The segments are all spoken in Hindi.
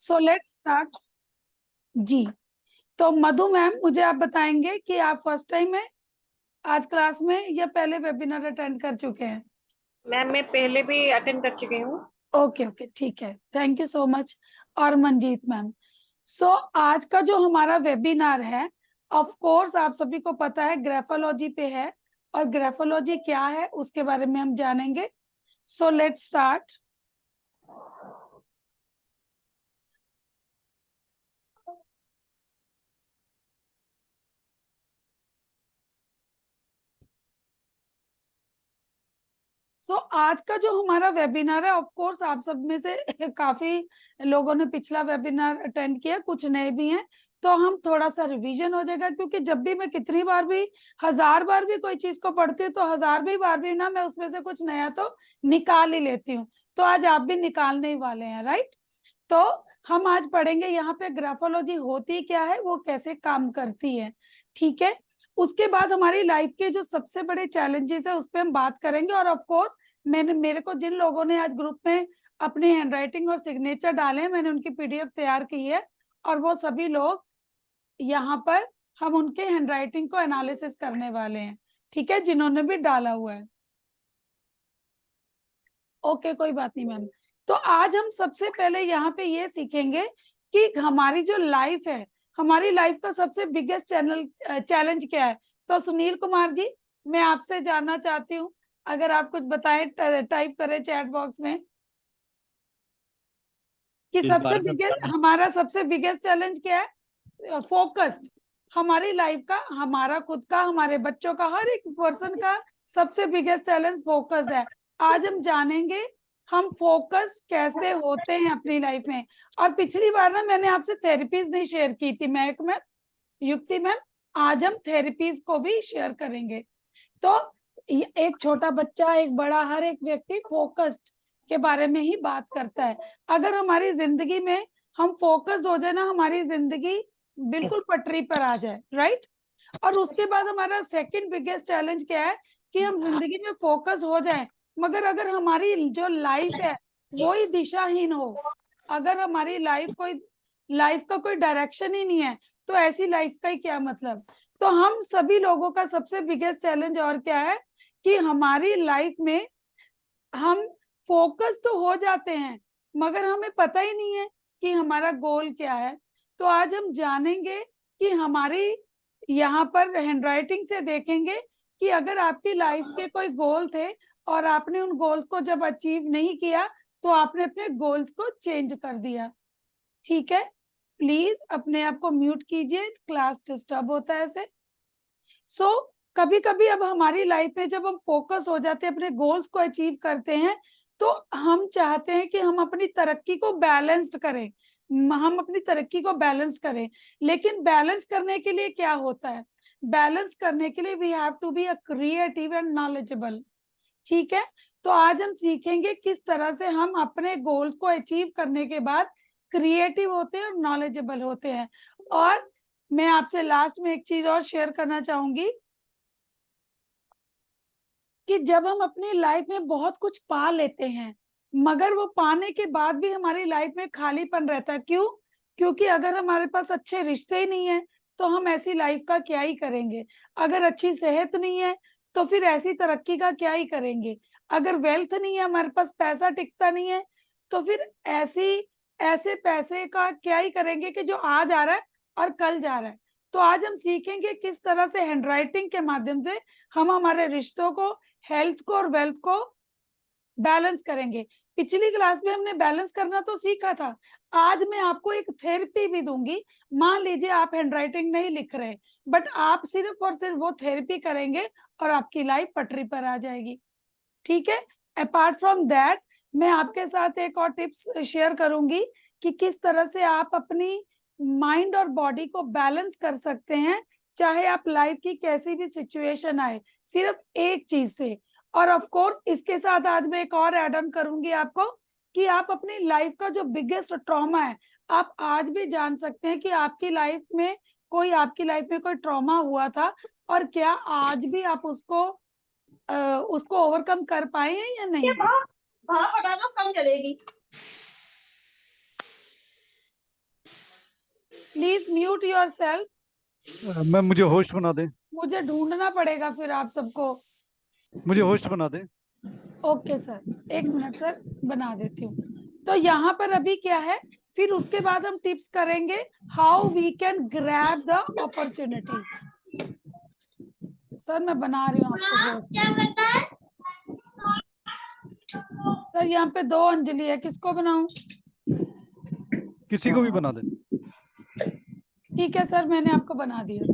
सो लेट्स स्टार्ट जी। तो मधु मैम, मुझे आप बताएंगे कि आप फर्स्ट टाइम है आज क्लास में या पहले वेबिनार अटेंड कर चुके हैं? मैम मैं पहले भी अटेंड कर चुकी हूँ। ओके ओके, ठीक है, थैंक यू सो मच। और मंजीत मैम, सो आज का जो हमारा वेबिनार है, ऑफ कोर्स आप सभी को पता है ग्राफोलॉजी पे है, और ग्राफोलॉजी क्या है उसके बारे में हम जानेंगे। So let's start. आज का जो हमारा वेबिनार है, ऑफ कोर्स आप सब में से काफी लोगों ने पिछला वेबिनार अटेंड किया, कुछ नए भी हैं, तो हम थोड़ा सा रिवीजन हो जाएगा, क्योंकि जब भी मैं कितनी बार भी 1000 बार भी कोई चीज को पढ़ती हूँ तो 1000 भी बार भी ना मैं उसमें से कुछ नया तो निकाल ही लेती हूँ। तो आज आप भी निकालने ही वाले हैं, राइट? तो हम आज पढ़ेंगे यहाँ पे ग्राफोलॉजी होती क्या है, वो कैसे काम करती है, ठीक है। उसके बाद हमारी लाइफ के जो सबसे बड़े चैलेंजेस है उस पर हम बात करेंगे। और ऑफ कोर्स मेरे को जिन लोगों ने आज ग्रुप में अपनी हैंडराइटिंग और सिग्नेचर डाले हैं, मैंने उनकी पीडीएफ तैयार की है, और वो सभी लोग यहाँ पर हम उनके हैंडराइटिंग को एनालिसिस करने वाले हैं, ठीक है, जिन्होंने भी डाला हुआ है। ओके, कोई बात नहीं मैम। तो आज हम सबसे पहले यहाँ पे ये सीखेंगे कि हमारी जो लाइफ है, हमारी लाइफ का सबसे बिगेस्ट चैलेंज क्या है। तो सुनील कुमार जी, मैं आपसे जानना चाहती हूँ, अगर आप कुछ बताएं, टाइप करें चैट बॉक्स में कि इस बारे में बताना। हमारा सबसे बिगेस्ट चैलेंज क्या है। फोकस्ड, हमारी लाइफ का, हमारा खुद का, हमारे बच्चों का, हर एक पर्सन का सबसे बिगेस्ट चैलेंज फोकस्ड है। आज हम जानेंगे हम फोकस कैसे होते हैं अपनी लाइफ में। और पिछली बार ना मैंने आपसे थेरेपीज नहीं शेयर की थी, महक मैम, युक्ति मैम, आज हम थेरेपीज को भी शेयर करेंगे। तो एक छोटा बच्चा, एक बड़ा, हर एक व्यक्ति फोकस्ड के बारे में ही बात करता है। अगर हमारी जिंदगी में हम फोकस्ड हो जाए ना, हमारी जिंदगी बिल्कुल पटरी पर आ जाए, राइट? और उसके बाद हमारा सेकंड बिगेस्ट चैलेंज क्या है कि हम जिंदगी में फोकस हो जाए, मगर अगर हमारी जो लाइफ है वो ही दिशाहीन हो, अगर हमारी लाइफ का कोई डायरेक्शन ही नहीं है, तो ऐसी लाइफ का ही क्या मतलब। तो हम सभी लोगों का सबसे बिगेस्ट चैलेंज और क्या है कि हमारी लाइफ में हम फोकस तो हो जाते हैं, मगर हमें पता ही नहीं है कि हमारा गोल क्या है। तो आज हम जानेंगे कि हमारी, यहाँ पर हैंडराइटिंग से देखेंगे कि अगर आपकी लाइफ के कोई गोल थे और आपने उन गोल्स को जब अचीव नहीं किया, तो आपने अपने गोल्स को चेंज कर दिया, ठीक है। प्लीज अपने आप को म्यूट कीजिए, क्लास डिस्टर्ब होता है ऐसे। कभी कभी अब हमारी लाइफ में जब हम फोकस हो जाते हैं, अपने गोल्स को अचीव करते हैं, तो हम चाहते हैं कि हम अपनी तरक्की को बैलेंस्ड करें, हम अपनी तरक्की को बैलेंस करें। लेकिन बैलेंस करने के लिए क्या होता है, बैलेंस करने के लिए we have to be a creative and knowledgeable, ठीक है। तो आज हम सीखेंगे किस तरह से हम अपने गोल्स को अचीव करने के बाद क्रिएटिव होते हैं और नॉलेजेबल होते हैं। और मैं आपसे लास्ट में एक चीज और शेयर करना चाहूंगी कि जब हम अपनी लाइफ में बहुत कुछ पा लेते हैं, मगर वो पाने के बाद भी हमारी लाइफ में खालीपन रहता है, क्यों? क्योंकि अगर हमारे पास अच्छे रिश्ते ही नहीं है तो हम ऐसी लाइफ का क्या ही करेंगे। अगर अच्छी सेहत नहीं है तो फिर ऐसी तरक्की का क्या ही करेंगे। अगर वेल्थ नहीं है, हमारे पास पैसा टिकता नहीं है, तो फिर ऐसे पैसे का क्या ही करेंगे कि जो आज आ रहा है और कल जा रहा है। तो आज हम सीखेंगे किस तरह से हैंडराइटिंग के माध्यम से हम हमारे रिश्तों को, हेल्थ को और वेल्थ को बैलेंस करेंगे। पिछली क्लास में हमने बैलेंस करना तो सीखा था, आज मैं आपको एक थेरेपी भी दूंगी। मान लीजिए आप हैंडराइटिंग नहीं लिख रहे, बट आप सिर्फ और सिर्फ वो थेरेपी करेंगे और आपकी लाइफ पटरी पर आ जाएगी, ठीक है। अपार्ट फ्रॉम दैट, मैं आपके साथ एक और टिप्स शेयर करूंगी कि किस तरह से आप अपनी माइंड और बॉडी को बैलेंस कर सकते हैं, चाहे आप लाइफ की कैसी भी सिचुएशन आए, सिर्फ एक चीज से। और ऑफ कोर्स इसके साथ आज मैं एक और एड ऑन करूंगी आपको कि आप अपनी लाइफ का जो बिगेस्ट ट्रॉमा है, आप आज भी जान सकते हैं कि आपकी लाइफ में कोई ट्रॉमा हुआ था, और क्या आज भी आप उसको ओवरकम कर पाए हैं या नहीं। वहां पटा दो, कम चलेगी। Please mute your self. Ma'am मुझे होस्ट बना दें। मुझे ढूंढना पड़ेगा फिर आप सबको। मुझे होस्ट बना दें। ओके सर, एक मिनट सर, बना देती हूँ। तो यहाँ पर अभी क्या है, फिर उसके बाद हम टिप्स करेंगे how we can grab the opportunities. Sir मैं बना रही हूँ आपको। सर यहाँ पे 2 अंजलि है, किसको बनाऊं? किसी को भी बना दें। ठीक है सर, मैंने आपको बना दिया।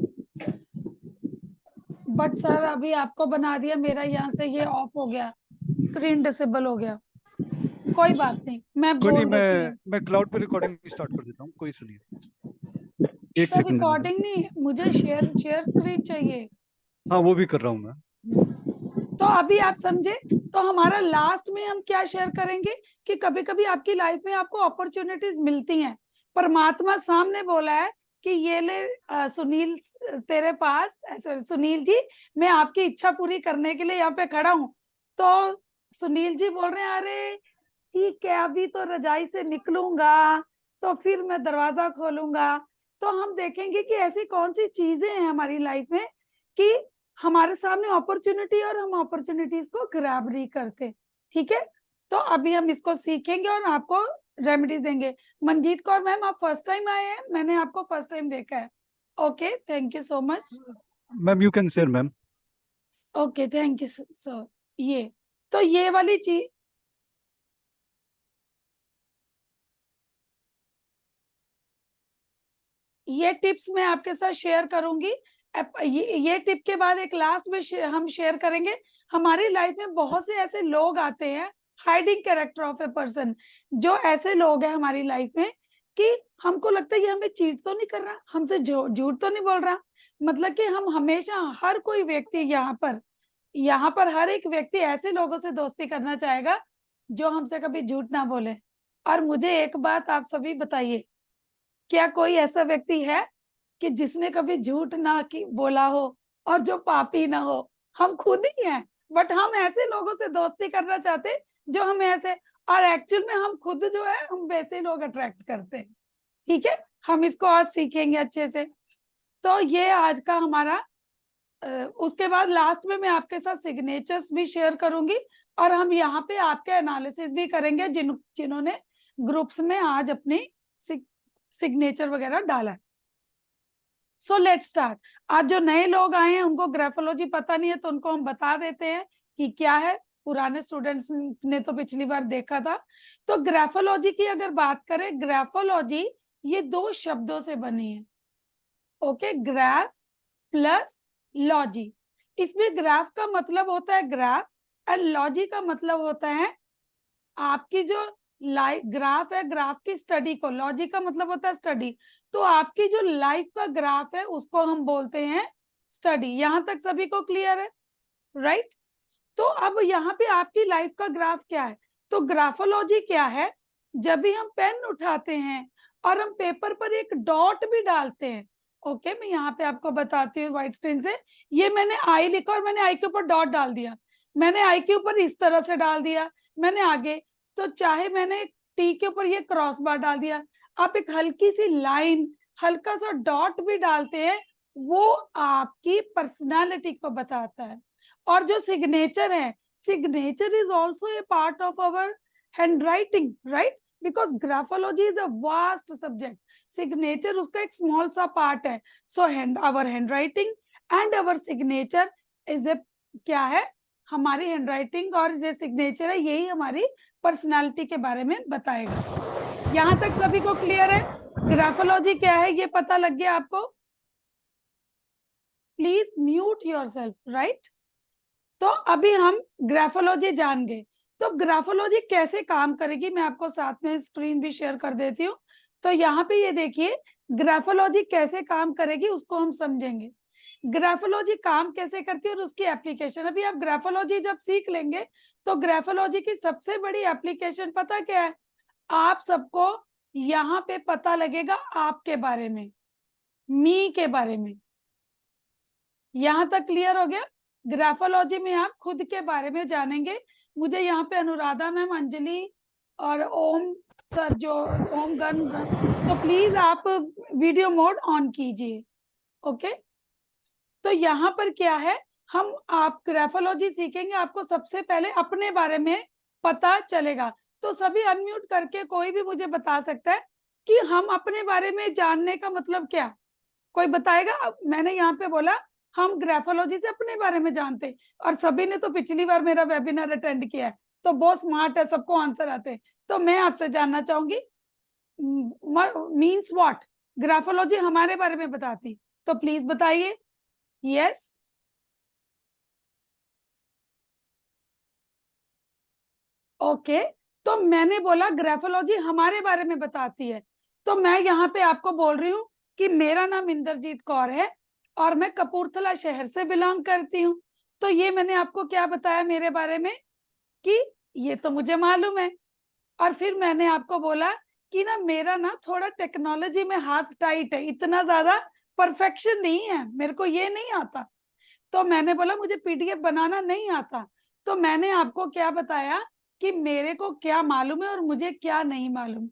बट सर अभी आपको बना दिया, मेरा यहाँ से ये ऑफ हो गया, स्क्रीन डिसेबल हो गया। कोई बात नहीं, मैं कोई नहीं, बोल देती हूँ। मैं क्लाउड पे रिकॉर्डिंग स्टार्ट कर देता हूँ, कोई सुनिए। एक सर सेकंड दे दीजिए। रिकॉर्डिंग नहीं, मुझे शेयर स्क्रीन चाहिए। हाँ वो भी कर रहा हूँ मैं। तो अभी आप समझे, तो हमारा लास्ट में हम क्या शेयर करेंगे कि कभी कभी आपकी लाइफ में आपको अपॉर्चुनिटीज मिलती हैं। परमात्मा सामने बोला है कि ये ले सुनील तेरे पास, सुनील जी मैं आपकी इच्छा पूरी करने के लिए यहाँ पे खड़ा हूँ। तो सुनील जी बोल रहे हैं अरे ठीक है अभी तो रजाई से निकलूंगा तो फिर मैं दरवाजा खोलूंगा। तो हम देखेंगे कि ऐसी कौन सी चीजें हैं हमारी लाइफ में कि हमारे सामने अपॉर्चुनिटी और हम अपॉर्चुनिटीज को ग्रैब नहीं करते। ठीक है, तो अभी हम इसको सीखेंगे और आपको रेमेडीज देंगे। मंजीत कौर मैम आप फर्स्ट टाइम आए हैं, मैंने आपको फर्स्ट टाइम देखा है। Okay thank you so much ma'am you can share ma'am. Okay thank you sir. ये तो ये वाली चीज, ये टिप्स मैं आपके साथ शेयर करूंगी। ये टिप के बाद एक लास्ट में हम शेयर करेंगे। हमारी लाइफ में बहुत से ऐसे लोग आते हैं, hiding character of a person, जो ऐसे लोग हैं हमारी लाइफ में कि हमको लगता है ये हमें चीट तो नहीं कर रहा, हमसे झूठ तो नहीं बोल रहा। मतलब कि हम हमेशा, हर कोई व्यक्ति यहाँ पर हर एक व्यक्ति ऐसे लोगों से दोस्ती करना चाहेगा जो हमसे कभी झूठ ना बोले। और मुझे एक बात आप सभी बताइए, क्या कोई ऐसा व्यक्ति है कि जिसने कभी झूठ ना की बोला हो और जो पापी ना हो? हम खुद ही हैं, बट हम ऐसे लोगों से दोस्ती करना चाहते जो हमें ऐसे, और एक्चुअल में हम खुद जो है हम वैसे लोग अट्रैक्ट करते हैं। ठीक है, हम इसको आज सीखेंगे अच्छे से। तो ये आज का हमारा उसके बाद लास्ट में मैं आपके साथ सिग्नेचर्स भी शेयर करूंगी और हम यहाँ पे आपके एनालिसिस भी करेंगे जिन्होंने ग्रुप्स में आज अपनी सिग्नेचर वगैरह डाला है। So let start. आज जो नए लोग आए हैं उनको ग्राफोलॉजी पता नहीं है तो उनको हम बता देते हैं कि क्या है। पुराने स्टूडेंट्स ने तो पिछली बार देखा था। तो ग्राफोलॉजी की अगर बात करें, ग्राफोलॉजी ये 2 शब्दों से बनी है। Okay, graph plus logy. इसमें ग्राफ का मतलब होता है ग्राफ और लॉजी का मतलब होता है आपकी जो लाइफ ग्राफ है, ग्राफ की स्टडी को, लॉजी का मतलब होता है स्टडी। तो आपकी जो लाइफ का ग्राफ है उसको हम बोलते हैं स्टडी। यहां तक सभी को क्लियर है, राइट? तो अब यहाँ पे आपकी लाइफ का ग्राफ क्या है? तो ग्राफोलॉजी क्या है? जब भी हम पेन उठाते हैं और हम पेपर पर एक डॉट भी डालते हैं। ओके, मैं यहाँ पे आपको बताती हूँ व्हाइट स्क्रीन से। ये मैंने आई लिखा और मैंने आई के ऊपर डॉट डाल दिया, मैंने आई के ऊपर इस तरह से डाल दिया, मैंने आगे, तो चाहे मैंने टी के ऊपर ये क्रॉस बार डाल दिया, आप एक हल्की सी लाइन, हल्का सा डॉट भी डालते हैं, वो आपकी पर्सनालिटी को बताता है। और जो सिग्नेचर है, signature is also a part of our hand writing, right? Because graphology is a vast subject, signature उसका एक स्मॉल सा पार्ट है। So our hand writing and our signature is a, क्या है, हमारी हैंड राइटिंग और जो सिग्नेचर है यही हमारी पर्सनालिटी के बारे में बताएगा। यहां तक सभी को क्लियर है? ग्राफोलॉजी क्या है ये पता लग गया आपको? Please mute yourself, right? तो अभी हम ग्राफोलॉजी जान गए। तो ग्राफोलॉजी कैसे काम करेगी मैं आपको साथ में स्क्रीन भी शेयर कर देती हूँ। तो यहाँ पे ये देखिए ग्राफोलॉजी कैसे काम करेगी उसको हम समझेंगे। ग्राफोलॉजी काम कैसे करती है और उसकी एप्लीकेशन। अभी आप ग्राफोलॉजी जब सीख लेंगे तो ग्राफोलॉजी की सबसे बड़ी एप्लीकेशन पता क्या है? आप सबको यहाँ पे पता लगेगा आपके बारे में, मी के बारे में। यहाँ तक क्लियर हो गया? ग्राफोलॉजी में आप खुद के बारे में जानेंगे। मुझे यहाँ पे अनुराधा मैम, अंजलि और ओम सर, जो ओम गन, तो प्लीज आप वीडियो मोड ऑन कीजिए। ओके, तो यहाँ पर क्या है, हम आप ग्राफोलॉजी सीखेंगे, आपको सबसे पहले अपने बारे में पता चलेगा। तो सभी अनम्यूट करके कोई भी मुझे बता सकता है कि हम अपने बारे में जानने का मतलब क्या, कोई बताएगा? मैंने यहाँ पे बोला हम ग्राफोलॉजी से अपने बारे में जानते, और सभी ने तो पिछली बार मेरा वेबिनार अटेंड किया है, तो बहुत स्मार्ट है, सबको आंसर आते हैं। तो मैं आपसे जानना चाहूंगी मीन्स व्हाट, ग्राफोलॉजी हमारे बारे में बताती, तो प्लीज बताइए। यस, ओके, तो मैंने बोला ग्राफोलॉजी हमारे बारे में बताती है, तो मैं यहाँ पे आपको बोल रही हूँ कि मेरा नाम इंद्रजीत कौर है और मैं कपूरथला शहर से बिलोंग करती हूँ। तो ये मैंने आपको क्या बताया मेरे बारे में कि ये तो मुझे मालूम है। और फिर मैंने आपको बोला कि ना मेरा ना थोड़ा टेक्नोलॉजी में हाथ टाइट है, इतना ज्यादा परफेक्शन नहीं है, मेरे को ये नहीं आता। तो मैंने बोला मुझे पीडीएफ बनाना नहीं आता। तो मैंने आपको क्या बताया कि मेरे को क्या मालूम है और मुझे क्या नहीं मालूम।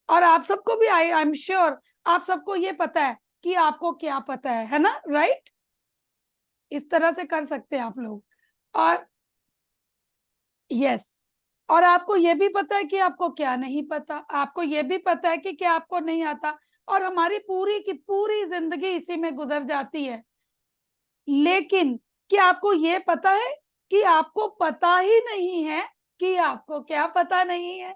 और आप सबको भी आई एम श्योर आप सबको ये पता है कि आपको क्या पता है ना, राइट? इस तरह से कर सकते हैं आप लोग। और यस, और आपको ये भी पता है कि आपको क्या नहीं पता, आपको ये भी पता है कि क्या आपको नहीं आता। और हमारी पूरी की पूरी जिंदगी इसी में गुजर जाती है। लेकिन क्या आपको ये पता है कि आपको पता ही नहीं है कि आपको क्या पता नहीं है,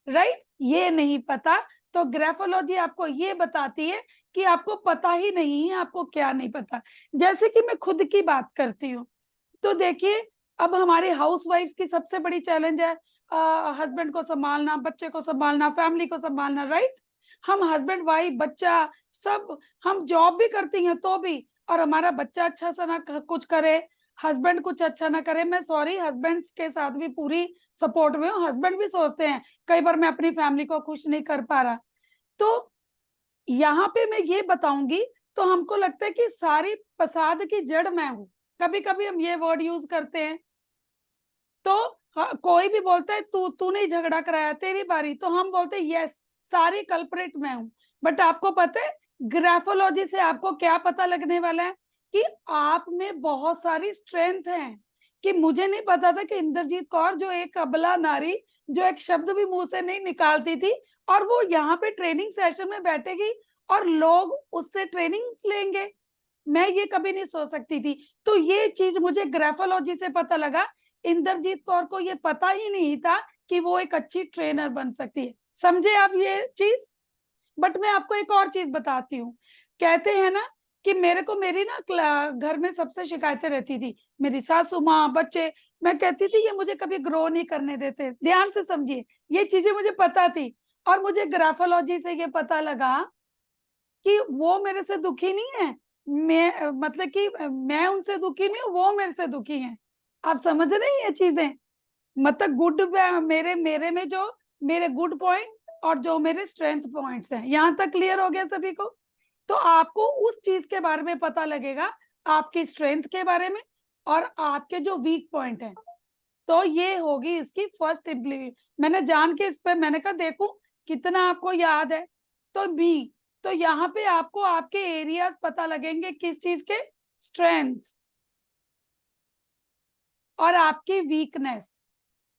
राइट? ये नहीं पता। तो ग्राफोलॉजी आपको ये बताती है कि आपको पता ही नहीं है आपको क्या नहीं पता। जैसे कि मैं खुद की बात करती हूँ, तो देखिए अब हमारे हाउसवाइफ्स की सबसे बड़ी चैलेंज है हस्बैंड को संभालना, बच्चे को संभालना, फैमिली को संभालना, राइट? हम हस्बैंड वाइफ बच्चा सब, हम जॉब भी करती हैं तो भी, और हमारा बच्चा अच्छा सा ना कुछ करे, हस्बैंड कुछ अच्छा ना करे। मैं सॉरी, हस्बैंड के साथ भी पूरी सपोर्ट में हूँ। हस्बैंड भी सोचते हैं कई बार मैं अपनी फैमिली को खुश नहीं कर पा रहा। तो यहाँ पे मैं ये बताऊंगी, तो हमको लगता है कि सारी फसाद की जड़ मैं हूँ। कभी कभी हम ये वर्ड यूज करते हैं। तो कोई भी बोलता है तू तूने ही झगड़ा कराया, तेरी बारी, तो हम बोलते हैं यस सारी कल्प्रिट मैं हूं। बट आपको पता है ग्राफोलॉजी से आपको क्या पता लगने वाला है कि आप में बहुत सारी स्ट्रेंथ है। कि मुझे नहीं पता था कि इंद्रजीत कौर जो एक अबला नारी, जो एक शब्द भी मुंह से नहीं निकालती थी, और वो यहाँ पे ट्रेनिंग सेशन में बैठेगी और लोग उससे ट्रेनिंग लेंगे, मैं ये कभी नहीं सोच सकती थी। तो ये चीज मुझे ग्राफोलॉजी से पता लगा। इंद्रजीत कौर को ये पता ही नहीं था कि वो एक अच्छी ट्रेनर बन सकती है। समझे आप ये चीज? बट मैं आपको एक और चीज बताती हूँ। कहते हैं ना कि मेरे को मेरी ना घर में सबसे शिकायतें रहती थी, मेरी सासू माँ, बच्चे। मैं कहती थी ये मुझे कभी ग्रो नहीं करने देते। ध्यान से समझिए, ये चीजें मुझे पता थी। और मुझे ग्राफोलॉजी से ये पता लगा कि वो मेरे से दुखी नहीं है, मैं मतलब कि मैं उनसे दुखी नहीं हूँ, वो मेरे से दुखी हैं। आप समझ रहे हैं ये चीजें? मतलब गुड, मेरे मेरे में जो मेरे गुड पॉइंट और जो मेरे स्ट्रेंथ पॉइंट्स हैं, यहाँ तक क्लियर हो गया सभी को? तो आपको उस चीज के बारे में पता लगेगा, आपकी स्ट्रेंथ के बारे में और आपके जो वीक पॉइंट है। तो ये होगी इसकी फर्स्ट इम्प्लीमेंट। मैंने जान के इस पे मैंने कहा देखूं कितना आपको याद है। तो बी, तो यहाँ पे आपको आपके एरियाज पता लगेंगे, किस चीज के, स्ट्रेंथ और आपकी वीकनेस।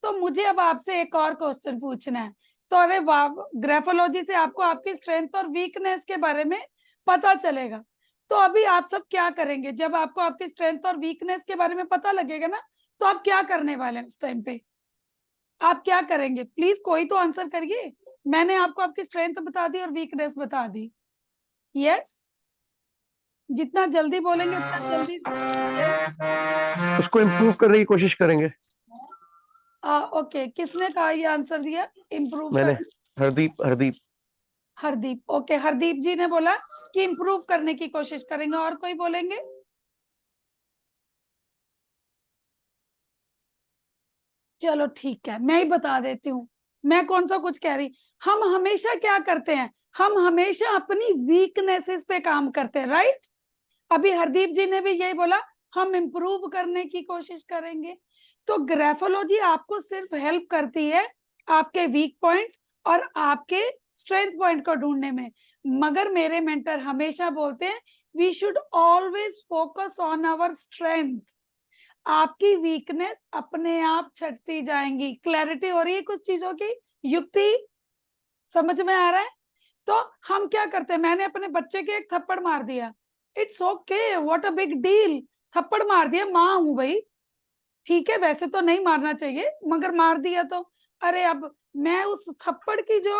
तो मुझे अब आपसे एक और क्वेश्चन पूछना है। तो अरे वाह, ग्राफोलॉजी से आपको आपकी स्ट्रेंथ और वीकनेस के बारे में पता चलेगा। तो अभी आप सब क्या करेंगे जब आपको आपकी स्ट्रेंथ और वीकनेस के बारे में पता लगेगा ना? तो आप क्या करने वाले हैं उस टाइम पे? आप क्या करेंगे? प्लीज कोई तो आंसर करिए। मैंने आपको आपकी स्ट्रेंथ बता दी और वीकनेस बता दी। यस, जितना जल्दी बोलेंगे उतना जल्दी। यस, उसको इम्प्रूव करने की कोशिश करेंगे। ओके, किसने कहा ये आंसर दिया इम्प्रूव मैंने, कर? हरदीप हरदीप हरदीप, ओके, हरदीप जी ने बोला कि इम्प्रूव करने की कोशिश करेंगे। और कोई बोलेंगे? चलो ठीक है, मैं ही बता देती हूँ। मैं कौन सा कुछ कह रही, हम हमेशा क्या करते हैं, हम हमेशा अपनी वीकनेसेस पे काम करते हैं, राइट? अभी हरदीप जी ने भी यही बोला, हम इम्प्रूव करने की कोशिश करेंगे। तो ग्राफोलॉजी आपको सिर्फ हेल्प करती है आपके वीक पॉइंट्स और आपके स्ट्रेंथ पॉइंट को ढूंढने में। मगर मेरे मेंटर हमेशा बोलते हैं we should always focus on our strength. आपकी वीकनेस अपने आप छटती जाएंगी। क्लैरिटी हो रही है कुछ चीजों की? युक्ति समझ में आ रहा है? तो हम क्या करते हैं, मैंने अपने बच्चे के एक थप्पड़ मार दिया, it's okay, what a big deal, थप्पड़ मार दिया, माँ हूं भाई, ठीक है, वैसे तो नहीं मारना चाहिए मगर मार दिया तो अरे अब मैं उस थप्पड़ की जो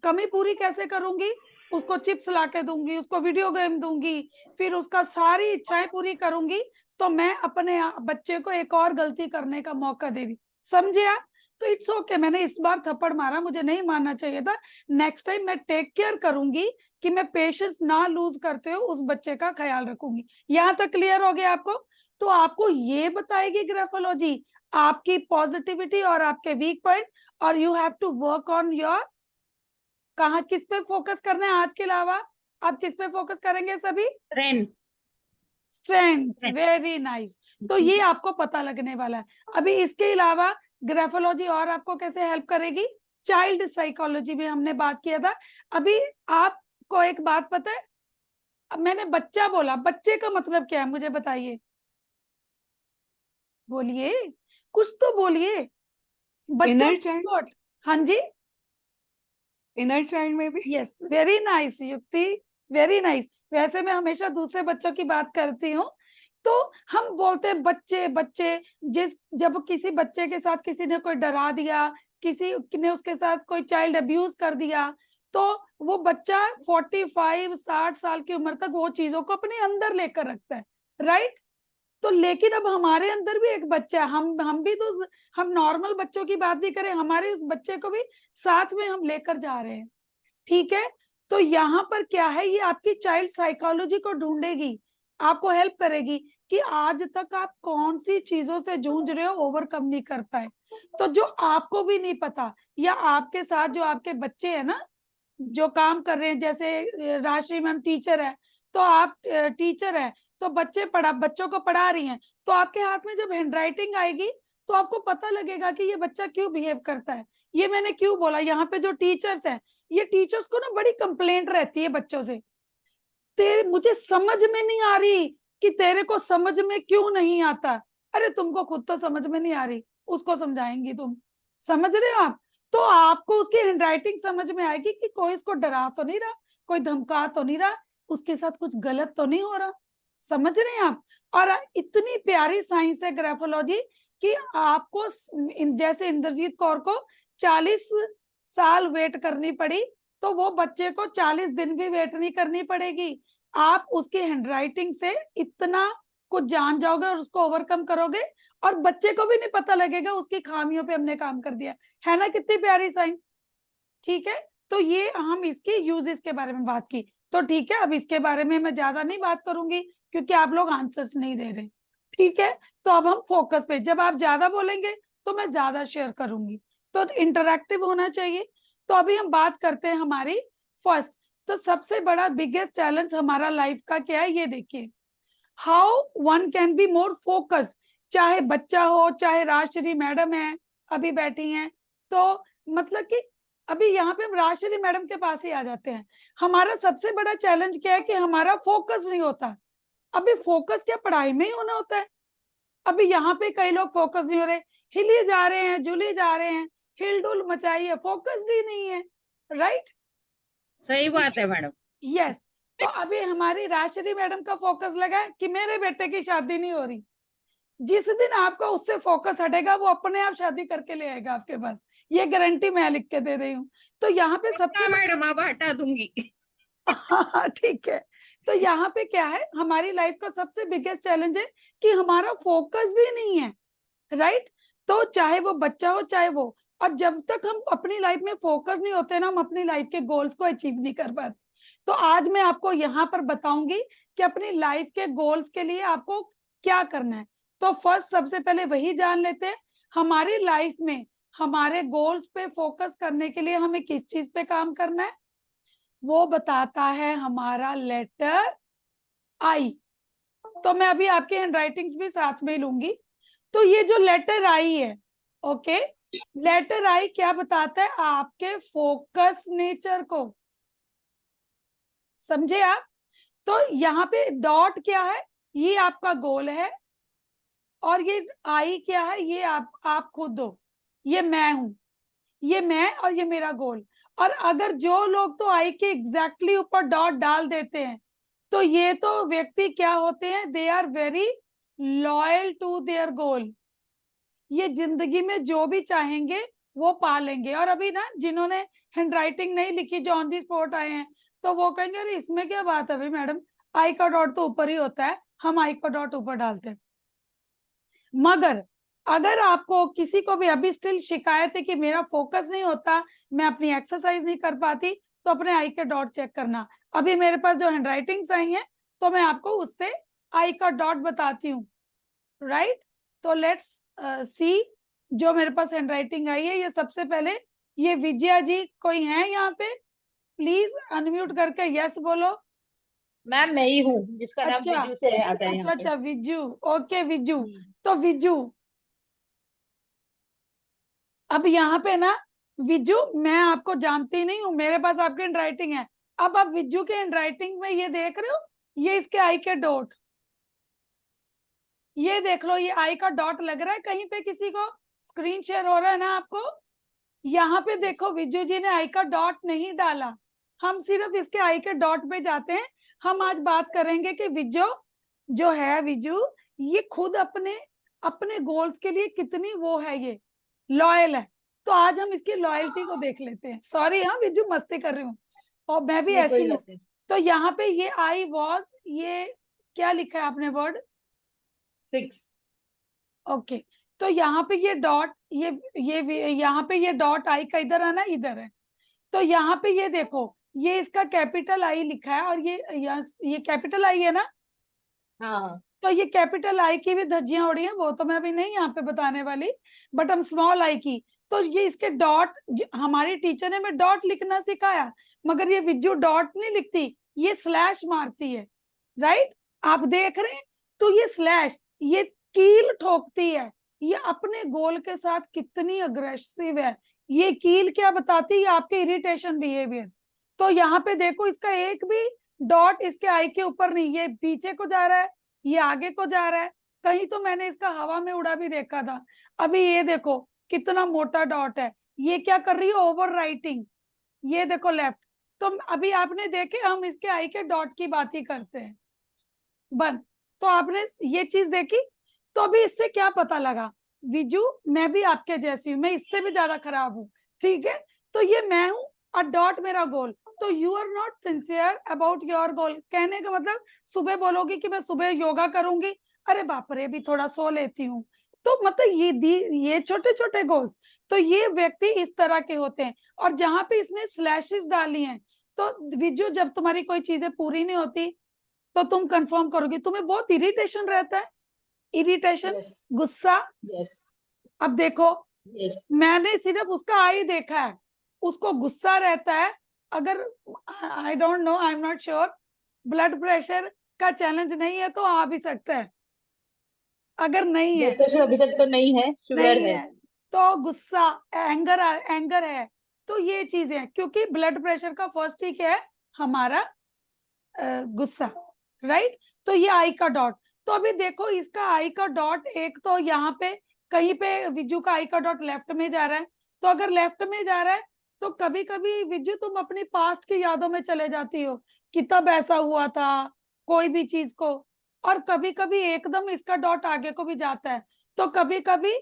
कमी पूरी कैसे करूंगी? उसको चिप्स लाके दूंगी, उसको वीडियो गेम दूंगी, फिर उसका सारी इच्छाएं पूरी करूंगी, तो मैं अपने बच्चे को एक और गलती करने का मौका दे रही। समझे आप? तो इट्स ओके, मैंने इस बार थप्पड़ मारा, मुझे नहीं मारना चाहिए था, नेक्स्ट टाइम मैं टेक केयर करूंगी कि मैं पेशेंस ना लूज करते हुए उस बच्चे का ख्याल रखूंगी। यहाँ तक क्लियर हो गया आपको? तो आपको ये बताएगी ग्राफोलॉजी आपकी पॉजिटिविटी और आपके वीक पॉइंट, और you have to work on your, कहाँ किस पे फोकस करना है आज के अलावा? आप किस पे फोकस करेंगे सभी? स्ट्रेंथ। Very nice. तो ये आपको पता लगने वाला है। अभी इसके अलावा ग्राफोलॉजी और आपको कैसे हेल्प करेगी? चाइल्ड साइकोलॉजी भी हमने बात किया था। अभी आपको एक बात पता है, अब मैंने बच्चा बोला, बच्चे का मतलब क्या है मुझे बताइए, बोलिए, कुछ तो बोलिए। बच्चा, हाँ जी, इनर चाइल्ड में भी। यस, वेरी नाइस युक्ति, वेरी नाइस। वैसे मैं हमेशा दूसरे बच्चों की बात करती हूँ, तो हम बोलते हैं बच्चे बच्चे, जब किसी बच्चे के साथ किसी ने कोई डरा दिया, किसी ने उसके साथ कोई चाइल्ड अब्यूज कर दिया, तो वो बच्चा 45-60 साल की उम्र तक वो चीजों को अपने अंदर लेकर रखता है, राइट? तो लेकिन अब हमारे अंदर भी एक बच्चा है, हम भी तो, हम नॉर्मल बच्चों की बात नहीं करें, हमारे उस बच्चे को भी साथ में हम लेकर जा रहे हैं, ठीक है? तो यहाँ पर क्या है, ये आपकी चाइल्ड साइकोलॉजी को ढूंढेगी, आपको हेल्प करेगी कि आज तक आप कौन सी चीजों से जूझ रहे हो, ओवरकम नहीं कर पाए, तो जो आपको भी नहीं पता, या आपके साथ जो आपके बच्चे हैं ना, जो काम कर रहे हैं, जैसे राशि मैम टीचर है, तो आप टीचर है, तो बच्चों को पढ़ा रही हैं, तो आपके हाथ में जब हैंडराइटिंग आएगी तो आपको पता लगेगा कि ये बच्चा क्यों बिहेव करता है। ये मैंने क्यों बोला, यहाँ पे जो टीचर्स हैं, ये टीचर्स को ना बड़ी कंप्लेंट रहती है बच्चों से, तेरे मुझे समझ में नहीं आ रही कि तेरे को समझ में क्यों नहीं आता। अरे तुमको खुद तो समझ में नहीं आ रही, उसको समझाएंगी तुम, समझ रहे हो आप? तो आपको उसकी हैंडराइटिंग समझ में आएगी कि कोई इसको डरा तो नहीं रहा, कोई धमका तो नहीं रहा, उसके साथ कुछ गलत तो नहीं हो रहा, समझ रहे हैं आप? और इतनी प्यारी साइंस है ग्राफोलॉजी कि आपको जैसे इंद्रजीत कौर को 40 साल वेट करनी पड़ी, तो वो बच्चे को 40 दिन भी वेट नहीं करनी पड़ेगी। आप उसकी हैंडराइटिंग से इतना कुछ जान जाओगे और उसको ओवरकम करोगे, और बच्चे को भी नहीं पता लगेगा उसकी खामियों पे हमने काम कर दिया है ना। कितनी प्यारी साइंस, ठीक है? तो ये हम इसके यूजेस के बारे में बात की, तो ठीक है, अब इसके बारे में मैं ज्यादा नहीं बात करूंगी क्योंकि आप लोग आंसर्स नहीं दे रहे, ठीक है? तो अब हम फोकस पे, जब आप ज्यादा बोलेंगे तो मैं ज्यादा शेयर करूंगी, तो इंटरैक्टिव होना चाहिए। तो अभी हम बात करते हैं हमारी फर्स्ट, तो सबसे बड़ा बिगेस्ट चैलेंज हमारा लाइफ का क्या है, ये देखिए, how one can be more focused. चाहे बच्चा हो, चाहे राजश्री मैडम है अभी बैठी हैं, तो मतलब कि अभी यहाँ पे हम राजश्री मैडम के पास ही आ जाते हैं। हमारा सबसे बड़ा चैलेंज क्या है कि हमारा फोकस नहीं होता। अभी फोकस क्या पढ़ाई में ही होना होता है? अभी यहाँ पे कई लोग फोकस नहीं हो रहे, हिली जा रहे हैं, झूली जा रहे हैं, हिलडुल मचाई है, फोकस ही नहीं है, राइट? सही बात है मैडम। यस। तो अभी हमारी राजश्री मैडम का फोकस लगा है कि मेरे बेटे की शादी नहीं हो रही। जिस दिन आपका उससे फोकस हटेगा वो अपने आप शादी करके ले आएगा आपके पास, ये गारंटी मैं लिख के दे रही हूँ। तो यहाँ पे सबसे मैडम अब हटा दूंगी। हाँ ठीक है। तो यहाँ पे क्या है, हमारी लाइफ का सबसे बिगेस्ट चैलेंज है कि हमारा फोकस भी नहीं है, राइट? तो चाहे वो बच्चा हो चाहे वो, और जब तक हम अपनी लाइफ में फोकस नहीं होते ना, हम अपनी लाइफ के गोल्स को अचीव नहीं कर पाते। तो आज मैं आपको यहाँ पर बताऊंगी कि अपनी लाइफ के गोल्स के लिए आपको क्या करना है। तो फर्स्ट सबसे पहले वही जान लेते हैं, हमारी लाइफ में हमारे गोल्स पे फोकस करने के लिए हमें किस चीज पे काम करना है, वो बताता है हमारा लेटर आई। तो मैं अभी आपके हैंडराइटिंग्स भी साथ में लूंगी। तो ये जो लेटर आई है, ओके, लेटर आई क्या बताता है? आपके फोकस नेचर को, समझे आप? तो यहाँ पे डॉट क्या है? ये आपका गोल है, और ये आई क्या है? ये आप खुद हो, ये मैं हूं, ये मैं और ये मेरा गोल। और अगर जो लोग तो आई के एग्जैक्टली ऊपर डॉट डाल देते हैं, तो ये तो व्यक्ति क्या होते हैं? They are very loyal to their goal. ये जिंदगी में जो भी चाहेंगे वो पा लेंगे। और अभी ना जिन्होंने हैंडराइटिंग नहीं लिखी, जो ऑन दी स्पॉट आए हैं, तो वो कहेंगे अरे इसमें क्या बात है भाई मैडम, आई का डॉट तो ऊपर ही होता है, हम आई का डॉट ऊपर डालते हैं। मगर अगर आपको किसी को भी अभी स्टिल शिकायत है कि मेरा फोकस नहीं होता, मैं अपनी एक्सरसाइज नहीं कर पाती, तो अपने आई के डॉट चेक करना। अभी मेरे पास जो हैंडराइटिंग्स आई हैं, तो मैं आपको उससे आई का डॉट बताती हूँ, राइट? तो लेट्स सी जो मेरे पास हैंडराइटिंग आई है। ये सबसे पहले ये विजया जी कोई है यहाँ पे? प्लीज अनम्यूट करके यस बोलो। मैम मैं ही हूँ जिसका नाम अच्छा विजू से आता है अच्छा यहाँ पे। अच्छा, विजू। ओके विजू। तो विजू, अब यहाँ पे ना विजू, मैं आपको जानती नहीं हूँ, मेरे पास आपकी हैंडराइटिंग है। अब आप विजू के हैंडराइटिंग में ये देख रहे हो, ये इसके आई के डॉट, ये देख लो, ये आई का डॉट लग रहा है कहीं पे? किसी को स्क्रीन शेयर हो रहा है ना आपको? यहाँ पे देखो विजू जी ने आई का डॉट नहीं डाला, हम सिर्फ इसके आई के डॉट पे जाते हैं। हम आज बात करेंगे कि विजू जो है, विजू ये खुद अपने अपने गोल्स के लिए कितनी वो है, ये लॉयल है। तो आज हम इसकी लॉयल्टी को देख लेते हैं। सॉरी हाँ विजू, मस्ती कर रही हूँ, और मैं भी नहीं, ऐसी कोई हूँ। बात नहीं। तो यहाँ पे ये आई वॉज, ये क्या लिखा है आपने वर्ड? 6। ओके। तो यहाँ पे ये डॉट, ये यहाँ पे ये डॉट आई का इधर है ना, इधर है। तो यहाँ पे ये देखो, ये इसका कैपिटल आई लिखा है, और ये कैपिटल आई है ना? हाँ तो ये कैपिटल आई की भी धज्जियां उड़ी हैं, वो तो मैं अभी नहीं यहाँ पे बताने वाली, बट हम स्मॉल आई की। तो ये इसके डॉट, हमारी टीचर ने हमें डॉट लिखना सिखाया, मगर ये विजू डॉट नहीं लिखती, ये स्लैश मारती है, राइट? आप देख रहे हैं? तो ये स्लैश, ये कील ठोकती है। ये अपने गोल के साथ कितनी अग्रेसिव है। ये कील क्या बताती है? आपके इरिटेशन बिहेवियर। तो यहाँ पे देखो, इसका एक भी डॉट इसके आई के ऊपर नहीं, ये पीछे को जा रहा है, ये आगे को जा रहा है, कहीं तो मैंने इसका हवा में उड़ा भी देखा था। अभी ये देखो कितना मोटा डॉट है, ये क्या कर रही है? Over writing. ये देखो लेफ्ट। तो अभी आपने देखे, हम इसके आई के डॉट की बात ही करते हैं, बंद। तो आपने ये चीज देखी। तो अभी इससे क्या पता लगा? विजू मैं भी आपके जैसी हूँ, मैं इससे भी ज्यादा खराब हूँ, ठीक है? तो ये मैं हूँ और डॉट मेरा गोल। तो you are not sincere about your goal. कहने का मतलब, सुबह बोलोगी कि मैं सुबह योगा करूंगी, अरे बाप रे भी थोड़ा सो लेती हूँ। तो मतलब ये छोटे छोटे गोल्स, तो ये व्यक्ति इस तरह के होते हैं। और जहां पे इसने स्लैशेस डाली हैं, तो विजू जब तुम्हारी कोई चीजें पूरी नहीं होती, तो तुम कंफर्म करोगी, तुम्हें बहुत इरिटेशन रहता है, इरिटेशन, यस गुस्सा। यस अब देखो, यस। मैंने सिर्फ उसका आई देखा है, उसको गुस्सा रहता है। अगर I don't know, I am not sure, blood pressure का चैलेंज नहीं है तो आ भी सकता है। अगर नहीं है, ब्लड प्रेशर अभी तक तो नहीं है, शुगर नहीं है। है, तो गुस्सा, एंगर, एंगर है। तो ये चीजें, क्योंकि ब्लड प्रेशर का फर्स्ट ही क्या है? हमारा गुस्सा, राइट? तो ये आई का डॉट। तो अभी देखो, इसका आई का डॉट एक तो यहाँ पे कहीं पे विजू का आई का डॉट लेफ्ट में जा रहा है। तो अगर लेफ्ट में जा रहा है, तो कभी कभी विजू तुम अपनी पास्ट की यादों में चले जाती हो कि तब ऐसा हुआ था, कोई भी चीज को। और कभी कभी एकदम इसका डॉट आगे को भी जाता है। तो कभी कभी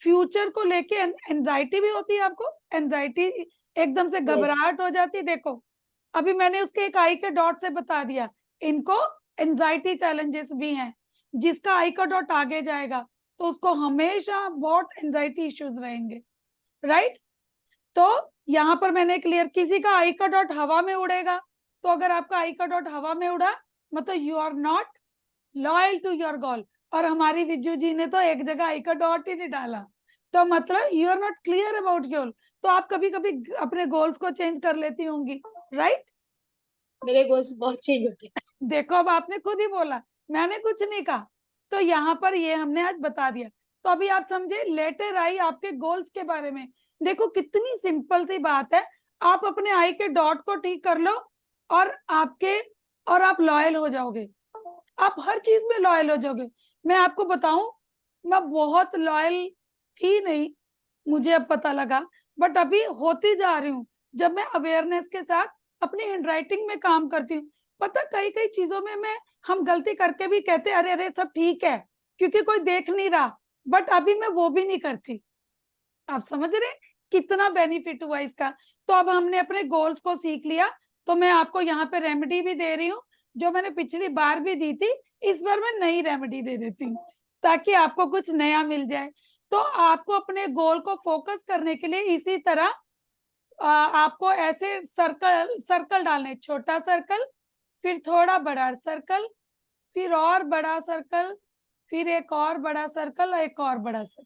फ्यूचर को लेके एंजाइटी भी होती है आपको, एंजाइटी, एकदम से घबराहट हो जाती है। देखो अभी मैंने उसके एक आई के डॉट से बता दिया, इनको एंजाइटी चैलेंजेस भी हैं। जिसका आई का डॉट आगे जाएगा, तो उसको हमेशा बहुत एंजाइटी इश्यूज रहेंगे, राइट? तो यहाँ पर मैंने क्लियर, किसी का आई का डॉट हवा में उड़ेगा। तो अगर आपका आई का डॉट हवा में उड़ा, मतलब you are not loyal to your goal. और हमारी विजू जी ने तो एक जगह आई का डॉट ही नहीं डाला, तो मतलब you are not clear about goal. तो आप कभी कभी अपने गोल्स को चेंज कर लेती होंगी, राइट? मेरे गोल्स बहुत चेंज होते हैं। देखो अब आपने खुद ही बोला, मैंने कुछ नहीं कहा। तो यहाँ पर ये हमने आज बता दिया। तो अभी आप समझे लेटर आई आपके गोल्स के बारे में। देखो कितनी सिंपल सी बात है, आप अपने आई के डॉट को ठीक कर लो और आप लॉयल हो जाओगे, आप हर चीज में लॉयल हो जाओगे। मैं आपको बताऊं, मैं बहुत लॉयल थी नहीं, मुझे अब पता लगा, बट अभी होती जा रही हूँ जब मैं अवेयरनेस के साथ अपनी हैंडराइटिंग में काम करती हूँ। पता कई कई चीजों में हम गलती करके भी कहते अरे अरे सब ठीक है क्योंकि कोई देख नहीं रहा, बट अभी मैं वो भी नहीं करती। आप समझ रहे कितना बेनिफिट हुआ इसका। तो अब हमने अपने गोल्स को सीख लिया, तो मैं आपको यहाँ पे रेमेडी भी दे रही हूँ जो मैंने पिछली बार भी दी थी, इस बार मैं नई रेमेडी दे देती हूँ ताकि आपको कुछ नया मिल जाए। तो आपको अपने गोल को फोकस करने के लिए इसी तरह आपको ऐसे सर्कल डालने, छोटा सर्कल, फिर थोड़ा बड़ा सर्कल, फिर और बड़ा सर्कल, फिर एक और बड़ा सर्कल, एक और बड़ा सर्कल।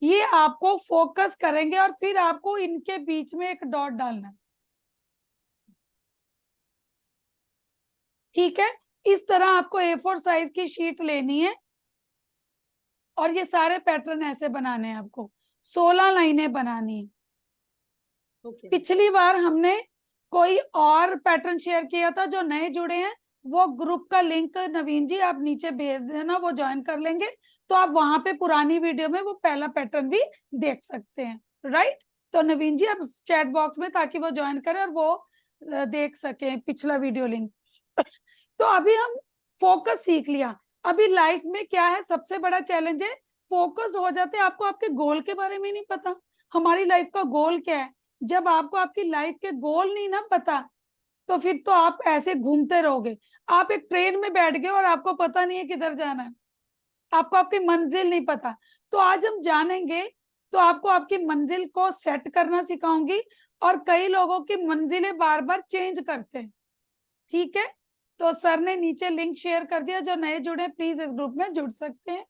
ये आपको फोकस करेंगे और फिर आपको इनके बीच में एक डॉट डालना है, ठीक है। इस तरह आपको A4 साइज की शीट लेनी है और ये सारे पैटर्न ऐसे बनाने हैं आपको, 16 लाइनें बनानी है। Okay. पिछली बार हमने कोई और पैटर्न शेयर किया था, जो नए जुड़े हैं वो ग्रुप का लिंक नवीन जी आप नीचे भेज देना, वो ज्वाइन कर लेंगे, तो आप वहां पे पुरानी वीडियो में वो पहला पैटर्न भी देख सकते हैं, राइट। तो नवीन जी आप चैट बॉक्स में, ताकि वो ज्वाइन करें और वो देख सके पिछला वीडियो लिंक। तो अभी हम फोकस सीख लिया। अभी लाइफ में क्या है, सबसे बड़ा चैलेंज है फोकस्ड हो जाते हैं, आपको आपके गोल के बारे में नहीं पता, हमारी लाइफ का गोल क्या है। जब आपको आपकी लाइफ के गोल नहीं ना पता, तो फिर तो आप ऐसे घूमते रहोगे। आप एक ट्रेन में बैठ गए और आपको पता नहीं है किधर जाना है, आपको आपकी मंजिल नहीं पता। तो आज हम जानेंगे, तो आपको आपकी मंजिल को सेट करना सिखाऊंगी, और कई लोगों की मंजिलें बार बार चेंज करते हैं, ठीक है। तो सर ने नीचे लिंक शेयर कर दिया, जो नए जुड़े प्लीज इस ग्रुप में जुड़ सकते हैं।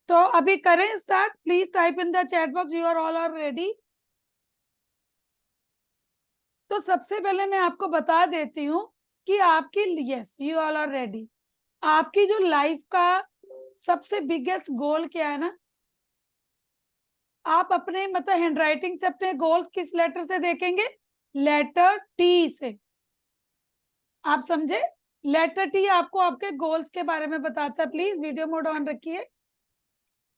तो अभी करें start, please type in the chat box you are all are ready. तो सबसे पहले मैं आपको बता देती हूँ कि आपकी, yes you all are ready, आपकी जो लाइफ का सबसे बिगेस्ट गोल क्या है ना, आप अपने मतलब हैंडराइटिंग से अपने गोल्स किस लेटर से देखेंगे, लेटर टी से। आप समझे, लेटर टी आपको आपके गोल्स के बारे में बताता है। प्लीज वीडियो मोड ऑन रखिए।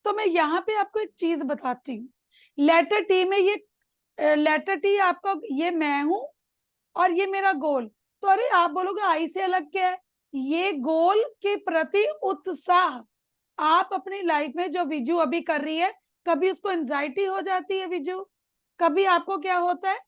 तो मैं यहाँ पे आपको एक चीज बताती हूँ, लेटर टी में ये लेटर टी आपका, ये मैं हूं और ये मेरा गोल। तो अरे आप बोलोगे आई से अलग क्या है, ये गोल के प्रति उत्साह। आप अपनी लाइफ में जो विजू अभी कर रही है, कभी उसको एंजाइटी हो जाती है विजू, कभी आपको क्या होता है,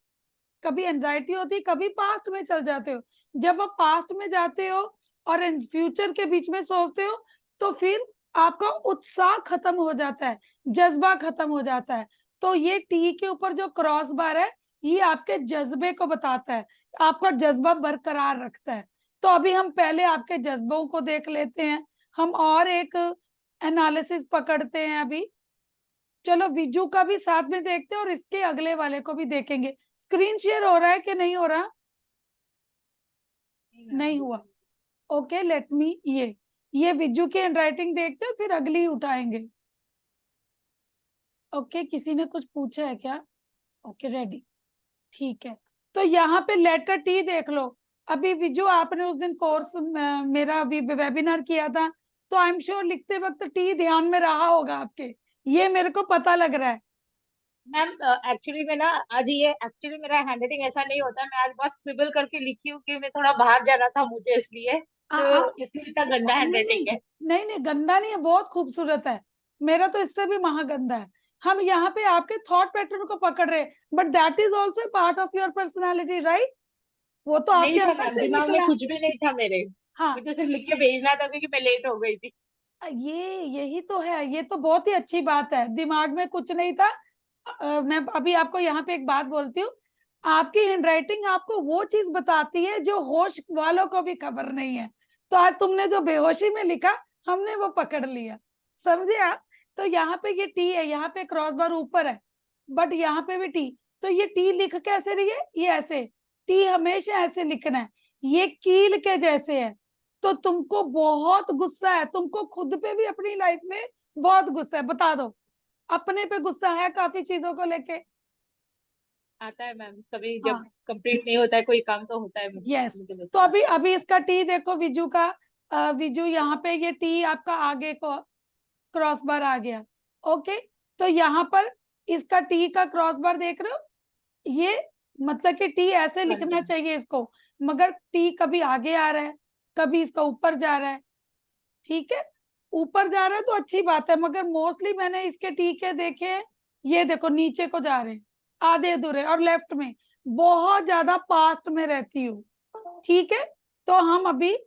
कभी एंजाइटी होती है, कभी पास्ट में चल जाते हो। जब आप पास्ट में जाते हो और फ्यूचर के बीच में सोचते हो, तो फिर आपका उत्साह खत्म हो जाता है, जज्बा खत्म हो जाता है। तो ये टी के ऊपर जो क्रॉस बार है, ये आपके जज्बे को बताता है, आपका जज्बा बरकरार रखता है। तो अभी हम पहले आपके जज्बों को देख लेते हैं, हम और एक एनालिसिस पकड़ते हैं अभी। चलो विजू का भी साथ में देखते हैं और इसके अगले वाले को भी देखेंगे। स्क्रीन शेयर हो रहा है कि नहीं हो रहा, नहीं हुआ, ओके लेट मी, ये विजू की हैंडराइटिंग देखते हैं, फिर अगली उठाएंगे। ओके किसी ने कुछ पूछा है क्या, ओके रेडी, ठीक है। तो यहाँ पे लेटर टी देख लो। अभी विजू आपने उस दिन कोर्स मेरा अभी वेबिनार किया था, तो आई एम श्योर लिखते वक्त टी ध्यान में रहा होगा आपके, ये मेरे को पता लग रहा है। मैम एक्चुअली मैं ना आज ये एक्चुअली मेरा हैंडराइटिंग ऐसा नहीं होता, मैं आज बस स्क्रिबल करके लिखी हूँ कि मैं थोड़ा बाहर जाना था मुझे, इसलिए तो इसलिए इतना गंदा हैंडराइटिंग है। नहीं नहीं गंदा नहीं है, बहुत खूबसूरत है, मेरा तो इससे भी महागंदा है। हम यहाँ पे आपके थॉट पैटर्न को पकड़ रहे, but that is also part of your personality, right. वो तो नहीं आपके था अंदर मैम, से दिमाग में निकला। कुछ भी नहीं था मेरे, हाँ मुझे सिर्फ लिख के भेजना था क्योंकि मैं लेट हो गई थी। यही तो है, ये तो बहुत ही अच्छी बात है, दिमाग में कुछ नहीं था। मैं अभी आपको यहाँ पे एक बात बोलती हूँ, आपकी हैंडराइटिंग आपको वो चीज बताती है जो होश वालों को भी खबर नहीं है। तो आज तुमने जो बेहोशी में लिखा, हमने वो पकड़ लिया, समझे आप। तो यहाँ पे ये टी है, यहाँ पे क्रॉस बार ऊपर है, बट यहाँ पे भी टी। तो ये टी लिख कैसे रही है, ये ऐसे, टी हमेशा ऐसे लिखना है, ये कील के जैसे है, तो तुमको बहुत गुस्सा है, तुमको खुद पे भी अपनी लाइफ में बहुत गुस्सा है, बता दो। अपने पे गुस्सा है काफी चीजों को लेके। आता है मैम, कभी हाँ। जब कंप्लीट नहीं होता है कोई काम तो होता है मुझे यस, मुझे तो गुस्सा। अभी अभी इसका टी देखो विजू का, विजू यहाँ पे ये टी आपका आगे को क्रॉस बार आ गया। ओके, तो यहाँ पर इसका टी का क्रॉस बार देख रहे हो, ये मतलब कि टी ऐसे लिखना चाहिए इसको, मगर टी कभी आगे आ रहा है, कभी इसका ऊपर जा रहा है। ठीक है, ऊपर जा रहा है तो अच्छी बात है, मगर मोस्टली मैंने इसके टी के देखे हैं, ये देखो नीचे को जा रहे हैं आधे अधूरे, और लेफ्ट में बहुत ज्यादा पास्ट में रहती हूँ। ठीक है, तो हम अभी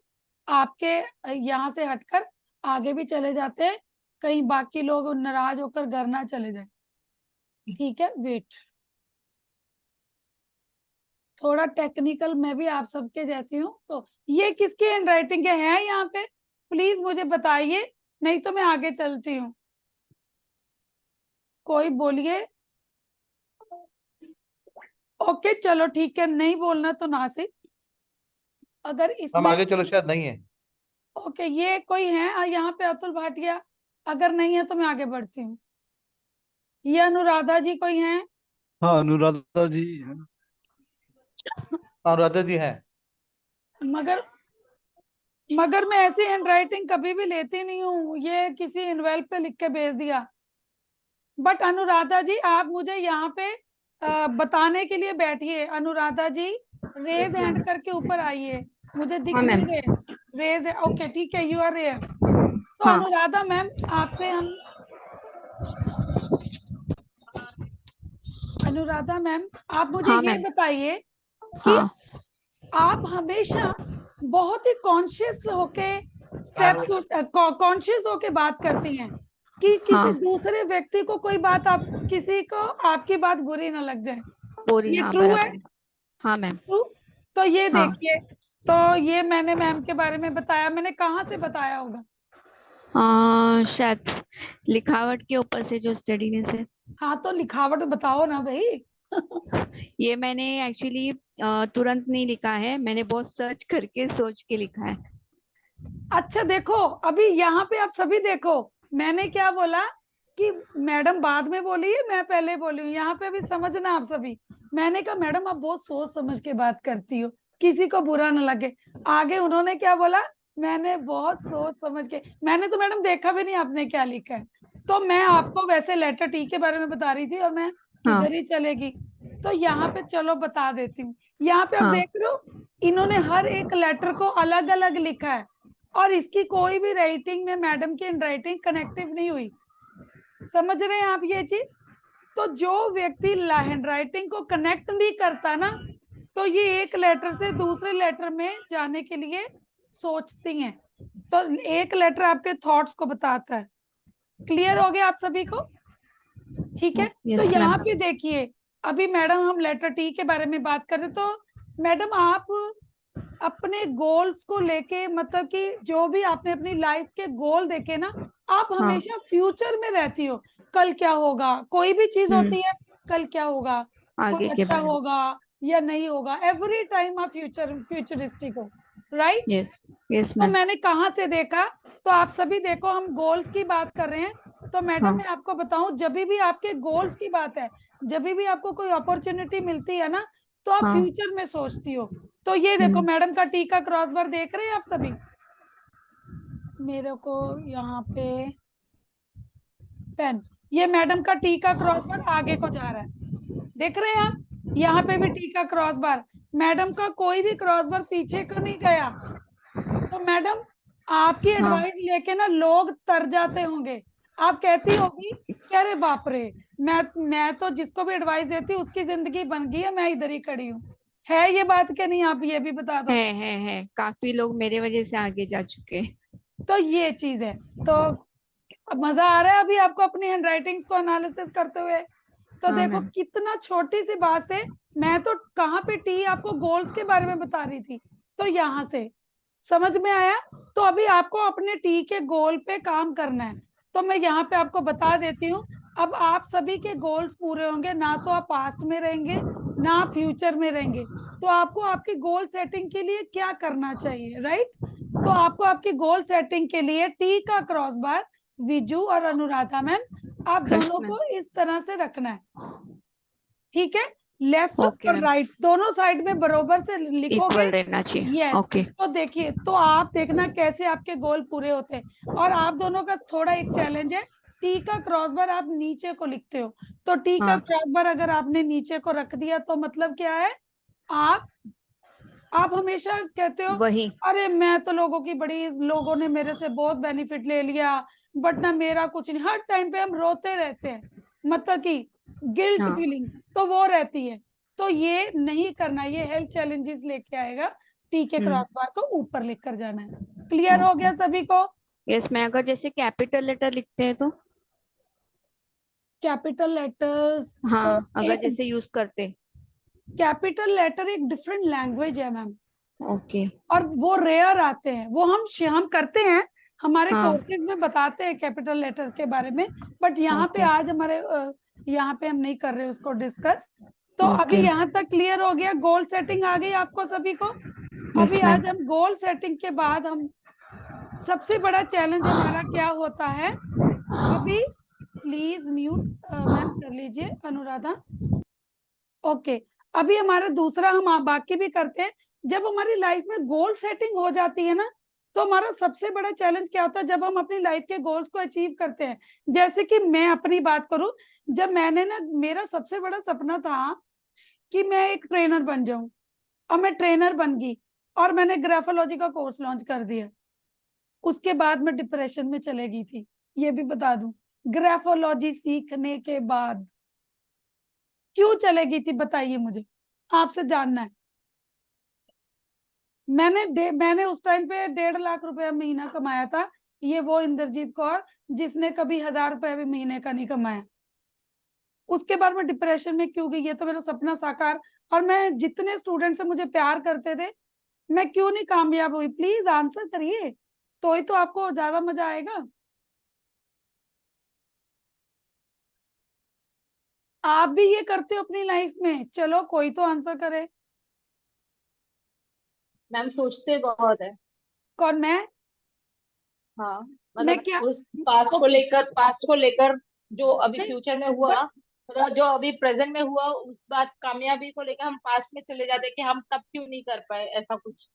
आपके यहाँ से हटकर आगे भी चले जाते हैं, कहीं बाकी लोग नाराज होकर घर ना चले जाए। ठीक है, वेट, थोड़ा टेक्निकल, मैं भी आप सबके जैसी हूँ। तो ये किसकी हैंड राइटिंग के हैं यहाँ पे, प्लीज मुझे बताइए, नहीं तो मैं आगे चलती हूँ। कोई बोलिए। ओके चलो ठीक है, नहीं बोलना तो नासिक। अगर हम इसमें आगे चलो, शायद नहीं है। ओके, ये कोई है यहाँ पे अतुल भाटिया, अगर नहीं है तो मैं आगे बढ़ती हूँ। ये अनुराधा जी कोई हैं? हाँ अनुराधा जी हैं। अनुराधा जी हैं। मगर मगर मैं ऐसी हैंड राइटिंग कभी भी लेती नहीं हूँ, ये किसी इनवेल्प पे लिख के भेज दिया। बट अनुराधा जी आप मुझे यहाँ पे बताने के लिए बैठिए। अनुराधा जी रेज हैंड करके ऊपर आइए, मुझे दिख नहीं रहे रेज। ओके ठीक है, यू आर रेयर। तो अनुराधा मैम आपसे हम, अनुराधा मैम आप मुझे ये बताइए कि आप हमेशा बहुत ही कॉन्शियस होके स्टेप्स, कॉन्शियस होके बात करती हैं कि किसी दूसरे व्यक्ति को कोई बात, आप किसी को आपकी बात बुरी ना लग जाए। पूरी, ये हाँ ट्रू है? बराबर। हाँ मैम। ट्रू। तो ये हाँ। देखिए, तो ये मैंने मैम के बारे में बताया, मैंने कहाँ से बताया होगा? शायद लिखावट के ऊपर से जो स्टडीनेस है। हाँ तो लिखावट बताओ ना भाई। ये मैंने एक्चुअली तुरंत नहीं लिखा है, मैंने बहुत सर्च करके सोच के लिखा है। अच्छा देखो, अभी यहाँ पे आप सभी देखो, मैंने क्या बोला कि मैडम बाद में बोली है, मैं पहले बोली हूँ। यहाँ पे अभी समझना आप सभी, मैंने कहा मैडम आप बहुत सोच समझ के बात करती हो, किसी को बुरा ना लगे। आगे उन्होंने क्या बोला, मैंने बहुत सोच समझ के, मैंने तो मैडम देखा भी नहीं आपने क्या लिखा है। तो मैं आपको वैसे लेटर टी के बारे में बता रही थी और मैं किधर ही चलेगी, तो यहाँ पे चलो बता देती हूँ। यहाँ पे आप देख रहे हो, इन्होंने हर एक लेटर को अलग अलग लिखा है, और इसकी कोई भी राइटिंग में मैडम की राइटिंग कनेक्टिव नहीं हुई। समझ रहे हैं आप ये चीज? तो जो व्यक्ति हैंड राइटिंग को कनेक्ट नहीं करता ना, तो ये एक लेटर से दूसरे लेटर में जाने के लिए सोचती हैं। तो एक लेटर आपके थॉट्स को बताता है। क्लियर हो गया आप सभी को? ठीक है। तो यहाँ पे देखिए, अभी मैडम हम लेटर टी के बारे में बात कर रहे, तो मैडम आप अपने गोल्स को लेके, मतलब कि जो भी आपने अपनी लाइफ के गोल देखे ना, आप हमेशा फ्यूचर में रहती हो। कल क्या होगा, कोई भी चीज होती है, कल क्या होगा, कोई अच्छा होगा या नहीं होगा, एवरी टाइम आप फ्यूचरिस्टिक हो, राइट? यस तो मैंने कहाँ से देखा, तो आप सभी देखो, हम गोल्स की बात कर रहे हैं। तो मैडम मैं आपको बताऊं, जब भी आपके गोल्स की बात है, जब भी आपको कोई अपॉर्चुनिटी मिलती है ना, तो आप फ्यूचर में सोचती हो। तो ये देखो मैडम का टी का क्रॉस बार देख रहे हैं आप सभी? मेरे को यहाँ पे पेन, ये मैडम का टी का क्रॉस बार आगे को जा रहा है, देख रहे हैं आप? यहाँ पे भी टी का क्रॉस बार, मैडम का कोई भी क्रॉस बार पीछे को नहीं गया। तो मैडम आपकी एडवाइस लेके ना लोग तर जाते होंगे, आप कहती होगी कि अरे बाप रे, मैं तो जिसको भी एडवाइस देती हूँ उसकी जिंदगी बन गई है, मैं इधर ही खड़ी हूँ। है ये बात के नहीं? आप ये भी बता दो। है काफी लोग मेरे वजह से आगे जा चुके हैं। तो ये चीज है। तो मजा आ रहा है अभी आपको अपनी हैंड राइटिंग्स को एनालिसिस करते हुए? तो देखो कितना छोटी सी बात से, मैं तो कहाँ पे टी आपको गोल्स के बारे में बता रही थी, तो यहाँ से समझ में आया। तो अभी आपको अपने टी के गोल पे काम करना है, तो मैं यहाँ पे आपको बता देती हूँ। अब आप सभी के गोल्स पूरे होंगे, ना तो आप पास्ट में रहेंगे ना आप फ्यूचर में रहेंगे। तो आपको आपके गोल सेटिंग के लिए क्या करना चाहिए, राइट? तो आपको आपकी गोल सेटिंग के लिए टी का क्रॉस बार विजू और अनुराधा मैम आप Yes, दोनों ma'am. को इस तरह से रखना है, ठीक है। लेफ्ट Okay, और ma'am. राइट दोनों साइड में बराबर से लिखोगे। इक्वल रहना चाहिए। यस ओके तो देखिए, तो आप देखना कैसे आपके गोल पूरे होते हैं। और आप दोनों का थोड़ा एक चैलेंज है, टी का क्रॉस बार आप नीचे को लिखते हो, तो टी का हाँ। क्रॉस बार अगर आपने नीचे को रख दिया तो मतलब क्या है, आप हमेशा कहते हो वही अरे मैं तो लोगों ने मेरे से बहुत बेनिफिट ले लिया, बट ना मेरा कुछ नहीं। हर टाइम पे हम रोते रहते हैं, मतलब कि गिल्ट हाँ। फीलिंग तो वो रहती है। तो ये नहीं करना, ये हेल्थ चैलेंजेस लेके आएगा। टी के क्रॉस बार को ऊपर लिख कर जाना है। क्लियर हो गया सभी को? यस मैं अगर जैसे कैपिटल लेटर लिखते हैं तो कैपिटल लेटर्स हाँ अगर एक जैसे यूज करते। कैपिटल लेटर एक डिफरेंट लैंग्वेज है मैम, ओके और वो रेयर आते हैं। वो हम करते हैं, हमारे हाँ। कोर्सेज में बताते हैं कैपिटल लेटर के बारे में, बट यहाँ पे Okay. आज यहाँ पे हम नहीं कर रहे उसको डिस्कस। तो अभी Okay. यहाँ तक क्लियर हो गया, गोल सेटिंग आ गई आपको सभी को। Yes, अभी ma'am. आज हम गोल सेटिंग के बाद हम सबसे बड़ा चैलेंज हमारा क्या होता है, अभी प्लीज म्यूट मैम कर लीजिए अनुराधा। ओके अभी हमारा दूसरा, हम बाकी भी करते हैं। जब हमारी लाइफ में गोल सेटिंग हो जाती है ना, तो हमारा सबसे बड़ा चैलेंज क्या होता है, जब हम अपनी लाइफ के गोल्स को अचीव करते हैं। जैसे कि मैं अपनी बात करूं, जब मैंने ना, मेरा सबसे बड़ा सपना था कि मैं एक ट्रेनर बन जाऊं, और मैं ट्रेनर बन गई और मैंने ग्राफोलॉजी का कोर्स लॉन्च कर दिया। उसके बाद मैं डिप्रेशन में चले गई थी, ये भी बता दूं। ग्राफोलॉजी सीखने के बाद क्यों चले गई थी बताइए मुझे, आपसे जानना है। मैंने उस टाइम पे 1.5 लाख रुपया महीना कमाया था। ये वो इंद्रजीत कौर जिसने कभी 1000 रुपया भी महीने का नहीं कमाया। उसके बाद मैं डिप्रेशन में क्यों गई, ये तो मेरा सपना साकार। और मैं जितने स्टूडेंट से मुझे प्यार करते थे, मैं क्यों नहीं कामयाब हुई? प्लीज आंसर करिए, तो ही तो आपको ज्यादा मजा आएगा। आप भी ये करते हो अपनी लाइफ में? चलो कोई तो आंसर करे। मैम सोचते बहुत है। कौन, मैं? हाँ मैं मतलब क्या? उस पास्ट को लेकर जो अभी नहीं, फ्यूचर में हुआ, मतलब जो अभी प्रेजेंट में हुआ, उस बात कामयाबी को लेकर हम पास्ट में चले जाते कि हम तब क्यों नहीं कर पाए ऐसा कुछ।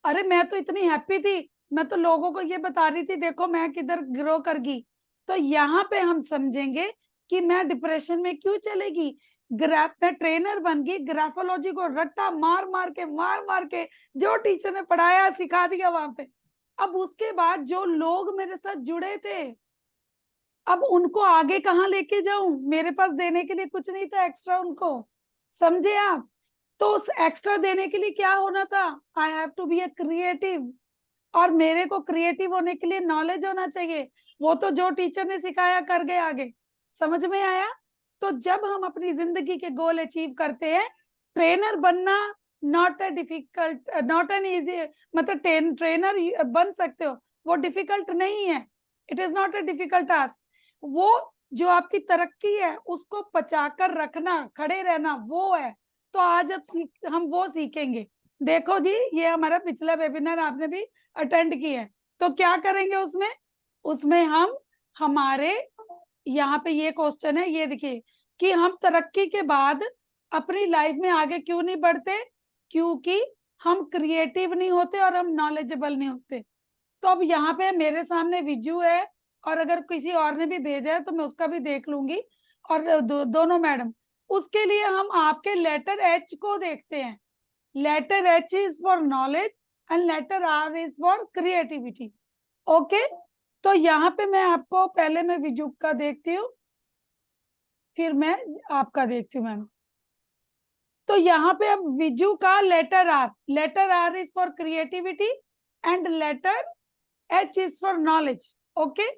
अरे मैं तो इतनी हैप्पी थी, मैं तो लोगों को ये बता रही थी देखो मैं किधर ग्रो कर गई। तो यहाँ पे हम समझेंगे कि मैं डिप्रेशन में क्यों चलेगी। मैं ट्रेनर बन गई, ग्राफोलॉजी को रट्टा मार मार के जो टीचर ने पढ़ाया सिखा दिया वहां पे। अब उसके बाद जो लोग मेरे साथ जुड़े थे, अब उनको आगे कहाँ लेके जाऊं? मेरे पास देने के लिए कुछ नहीं था एक्स्ट्रा उनको, समझे आप? तो उस एक्स्ट्रा देने के लिए क्या होना था, I have to be a creative. और मेरे को क्रिएटिव होने के लिए नॉलेज होना चाहिए। वो तो जो टीचर ने सिखाया कर गए आगे, समझ में आया? तो जब हम अपनी जिंदगी के गोल अचीव करते हैं, ट्रेनर बनना not a difficult, not an easy, मतलब ट्रेनर बन सकते हो, वो डिफिकल्ट नहीं है। It is not a difficult task. वो जो आपकी तरक्की है उसको पचाकर रखना, खड़े रहना, वो है। तो आज अब हम वो सीखेंगे। देखो जी, ये हमारा पिछला वेबिनार आपने भी अटेंड किया है। तो क्या करेंगे उसमें? उसमें हम हमारे यहाँ पे ये क्वेश्चन है, ये देखिए कि हम तरक्की के बाद अपनी लाइफ में आगे क्यों नहीं बढ़ते? क्योंकि हम क्रिएटिव नहीं होते और हम नॉलेजेबल नहीं होते। तो अब यहाँ पे मेरे सामने विजू है, और अगर किसी और ने भी भेजा है तो मैं उसका भी देख लूंगी, और दोनों मैडम। उसके लिए हम आपके लेटर एच को देखते हैं। Letter H is for knowledge and letter R is for creativity. Okay, तो यहाँ पे मैं आपको पहले मैं विजू का देखती हूँ, फिर मैं आपका देखती हूँ मैम। तो यहाँ पे अब विजू का letter R is for creativity and letter H is for knowledge. Okay,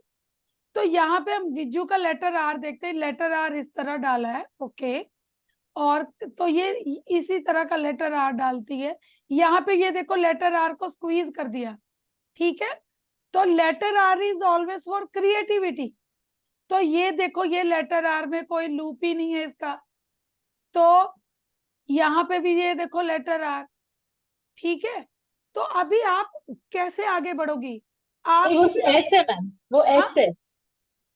तो यहाँ पे हम विजू का लेटर आर देखते हैं। लेटर आर इस तरह डाला है, ओके। और तो ये इसी तरह का लेटर आर डालती है। यहाँ पे ये देखो लेटर आर को स्क्वीज कर दिया, ठीक है। तो letter R is always for creativity. तो ये देखो, ये लेटर आर में कोई लूप ही नहीं है इसका। तो यहाँ पे भी ये देखो लेटर आर, ठीक है। तो अभी आप कैसे आगे बढ़ोगी? आप वो एस है मैम, वो एस है,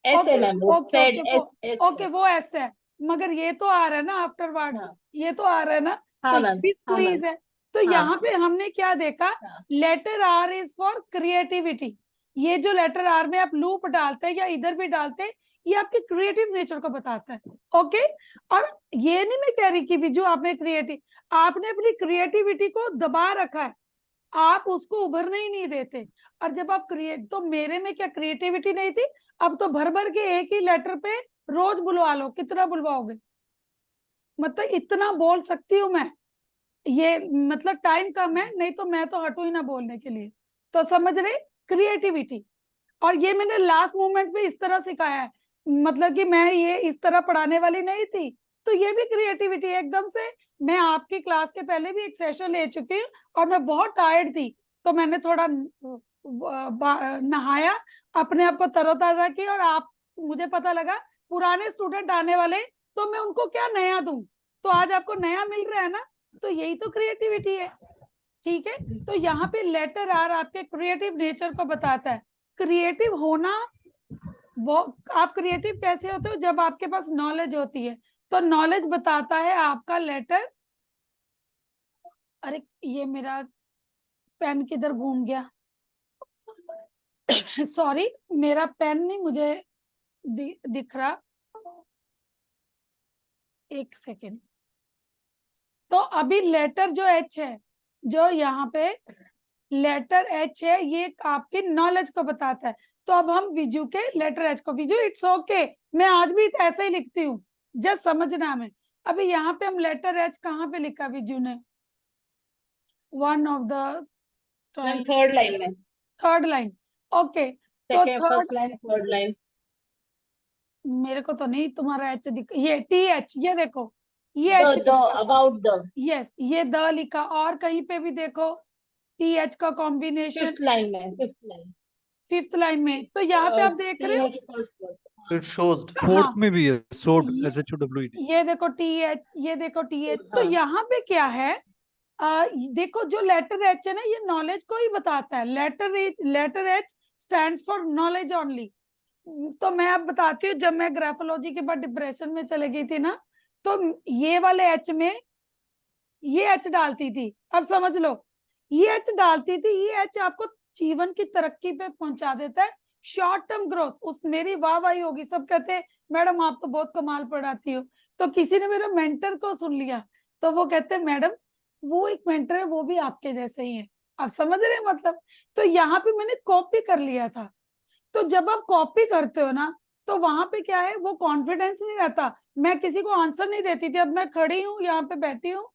एस है मैम, वो okay said okay S S okay, वो ऐसे है, मगर ये तो आ रहा है ना आफ्टर वर्ड्स, हाँ ये तो आ रहा है ना, हाँ तो ये मैम, भी हाँ मैम, स्क्वीज है। तो हाँ यहाँ पे हमने क्या देखा, हाँ letter R is for creativity. ये जो लेटर आर में आप लूप डालते हैं या इधर भी डालते हैं, ये आपके क्रिएटिव नेचर को बताता है। ओके, और ये नहीं मैं कह रही कि भी जो आपने क्रिएटिव, आपने अपनी क्रिएटिविटी को दबा रखा है, आप उसको उभरने ही नहीं देते। और जब आप क्रिएट, तो मेरे में क्या क्रिएटिविटी नहीं थी, अब तो भर भर के एक ही लेटर पे रोज बुलवा लो, कितना बुलवाओगे? मतलब इतना बोल सकती हूँ मैं, ये मतलब टाइम कम है, नहीं तो मैं तो हटू ही ना बोलने के लिए। तो समझ रहे, क्रिएटिविटी। और ये मैंने लास्ट मोमेंट पे इस तरह सिखाया है, मतलब कि मैं ये इस तरह पढ़ाने वाली नहीं थी, तो ये भी क्रिएटिविटी है एकदम से। मैं आपकी क्लास के पहले भी एक सेशन ले चुकी हूँ और मैं बहुत टायर्ड थी, तो मैंने थोड़ा नहाया, अपने आप को तरोताजा किया, और आप, मुझे पता लगा पुराने स्टूडेंट आने वाले, तो मैं उनको क्या नया दूं, तो आज आपको नया मिल रहा है ना, तो यही तो क्रिएटिविटी है। ठीक है, तो यहाँ पे लेटर आर आपके क्रिएटिव नेचर को बताता है। क्रिएटिव होना, वो आप क्रिएटिव कैसे होते हो, जब आपके पास नॉलेज होती है, तो नॉलेज बताता है आपका लेटर। अरे ये मेरा पेन किधर घूम गया, सॉरी, मेरा पेन नहीं मुझे दिख रहा, एक सेकेंड। तो अभी लेटर जो एच है, जो यहाँ पे लेटर एच है, ये आपकी नॉलेज को बताता है। तो अब हम विजू के लेटर एच को, विजू इट्स ओके, मैं आज भी ऐसे ही लिखती हूँ, जस्ट समझना में। अभी यहाँ पे हम लेटर एच कहाँ पे लिखा विजू ने, one of the ma'am, third line में, थर्ड लाइन। ओके, तो second third, first line third line, मेरे को तो नहीं तुम्हारा एच दिख, ये टी एच, ये देखो, ये H, the about the, yes, ये द लिखा, और कहीं पे भी देखो टी एच का कॉम्बिनेशन फिफ्थ लाइन में, फिफ्थ लाइन, फिफ्थ लाइन में। तो यहाँ पे आप देख रहे हो, फर्स्ट वर्ड, इट शोज हाँ, फोर्थ में भी है सोड, ये SHOWED। ये देखो टी एच, ये देखो टी एच। तो हाँ यहाँ पे क्या है, देखो जो लेटर एच है ना, ये नॉलेज को ही बताता है। Letter H stands for knowledge only. तो मैं अब बताती हूँ, जब मैं ग्राफोलॉजी के बाद डिप्रेशन में चले गई थी ना, तो ये वाले एच में ये एच डालती थी, अब समझ लो, ये एच डालती थी, ये एच आपको जीवन की तरक्की पे पहुंचा देता है, शॉर्ट टर्म ग्रोथ। उस मेरी वाहवाही होगी, सब कहते हैं मैडम आप तो बहुत कमाल पढ़ाती हो। तो किसी ने मेरे मेंटर को सुन लिया, तो वो कहते हैं मैडम वो एक मेंटर है, वो भी आपके जैसे ही है। आप समझ रहे हैं मतलब। तो यहाँ पे मैंने कॉपी कर लिया था। तो जब आप कॉपी करते हो ना, तो वहां पे क्या है, वो कॉन्फिडेंस नहीं रहता। मैं किसी को आंसर नहीं देती थी, अब मैं खड़ी हूँ यहाँ पे बैठी हूँ,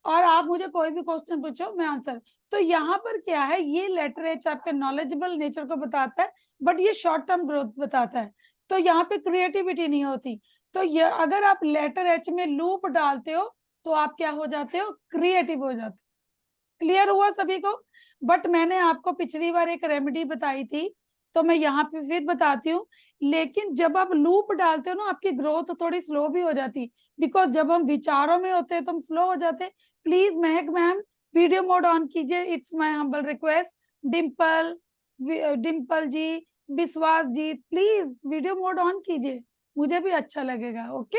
और आप मुझे कोई भी क्वेश्चन पूछो मैं आंसर। तो यहाँ पर क्या है, ये लेटर एच आपके नॉलेजेबल नेचर को बताता है, बट ये शॉर्ट टर्म ग्रोथ बताता है। तो यहाँ पे क्रिएटिविटी नहीं होती। तो ये अगर आप लेटर एच में लूप डालते हो, तो आप क्या हो जाते हो, क्रिएटिव हो जाते हो। क्लियर हुआ सभी को? बट मैंने आपको पिछली बार एक रेमेडी बताई थी, तो मैं यहाँ पे फिर बताती हूँ। लेकिन जब आप लूप डालते हो ना, आपकी ग्रोथ थोड़ी स्लो भी हो जाती, बिकॉज जब हम विचारों में होते हैं तो हम स्लो हो जाते। Please Mahak ma'am video mode on कीजिए, it's my humble request. Dimple, Dimple ji, Vishwas ji, please video mode on कीजिए, मुझे भी अच्छा लगेगा। ओके,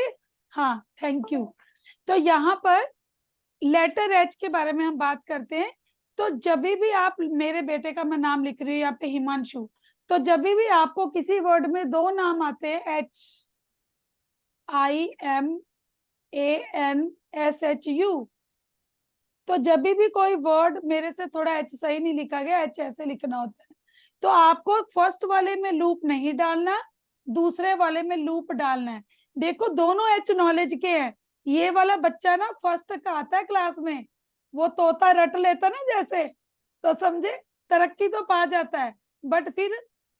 हाँ, थैंक यू। तो यहाँ पर लेटर एच के बारे में हम बात करते हैं। तो जब भी आप, मेरे बेटे का मैं नाम लिख रही हूँ यहाँ पे, हिमांशु, तो जब भी आपको किसी वर्ड में दो नाम आते हैं, HIMANSHU, तो जब भी कोई वर्ड, मेरे से थोड़ा एच सही नहीं लिखा गया, एच ऐसे लिखना होता है। तो आपको फर्स्ट वाले में लूप नहीं डालना, दूसरे वाले में लूप डालना है। देखो दोनों एच नॉलेज के हैं। ये वाला बच्चा ना फर्स्ट का आता है क्लास में, वो तोता रट लेता ना जैसे, तो समझे, तरक्की तो पा जाता है, बट फिर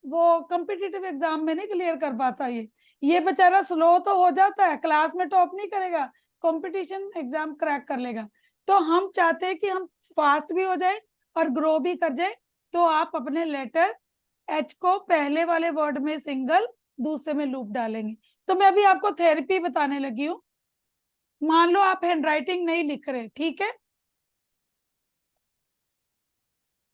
वो कॉम्पिटिटिव एग्जाम में नहीं क्लियर कर पाता। ये बेचारा स्लो तो हो जाता है, क्लास में टॉप नहीं करेगा, कंपटीशन एग्जाम क्रैक कर लेगा। तो हम चाहते हैं कि हम फास्ट भी हो जाए और ग्रो भी कर जाए। तो आप अपने लेटर एच को पहले वाले वर्ड में सिंगल, दूसरे में लूप डालेंगे। तो मैं अभी आपको थेरेपी बताने लगी हूँ। मान लो आप हैंडराइटिंग नहीं लिख रहे, ठीक है,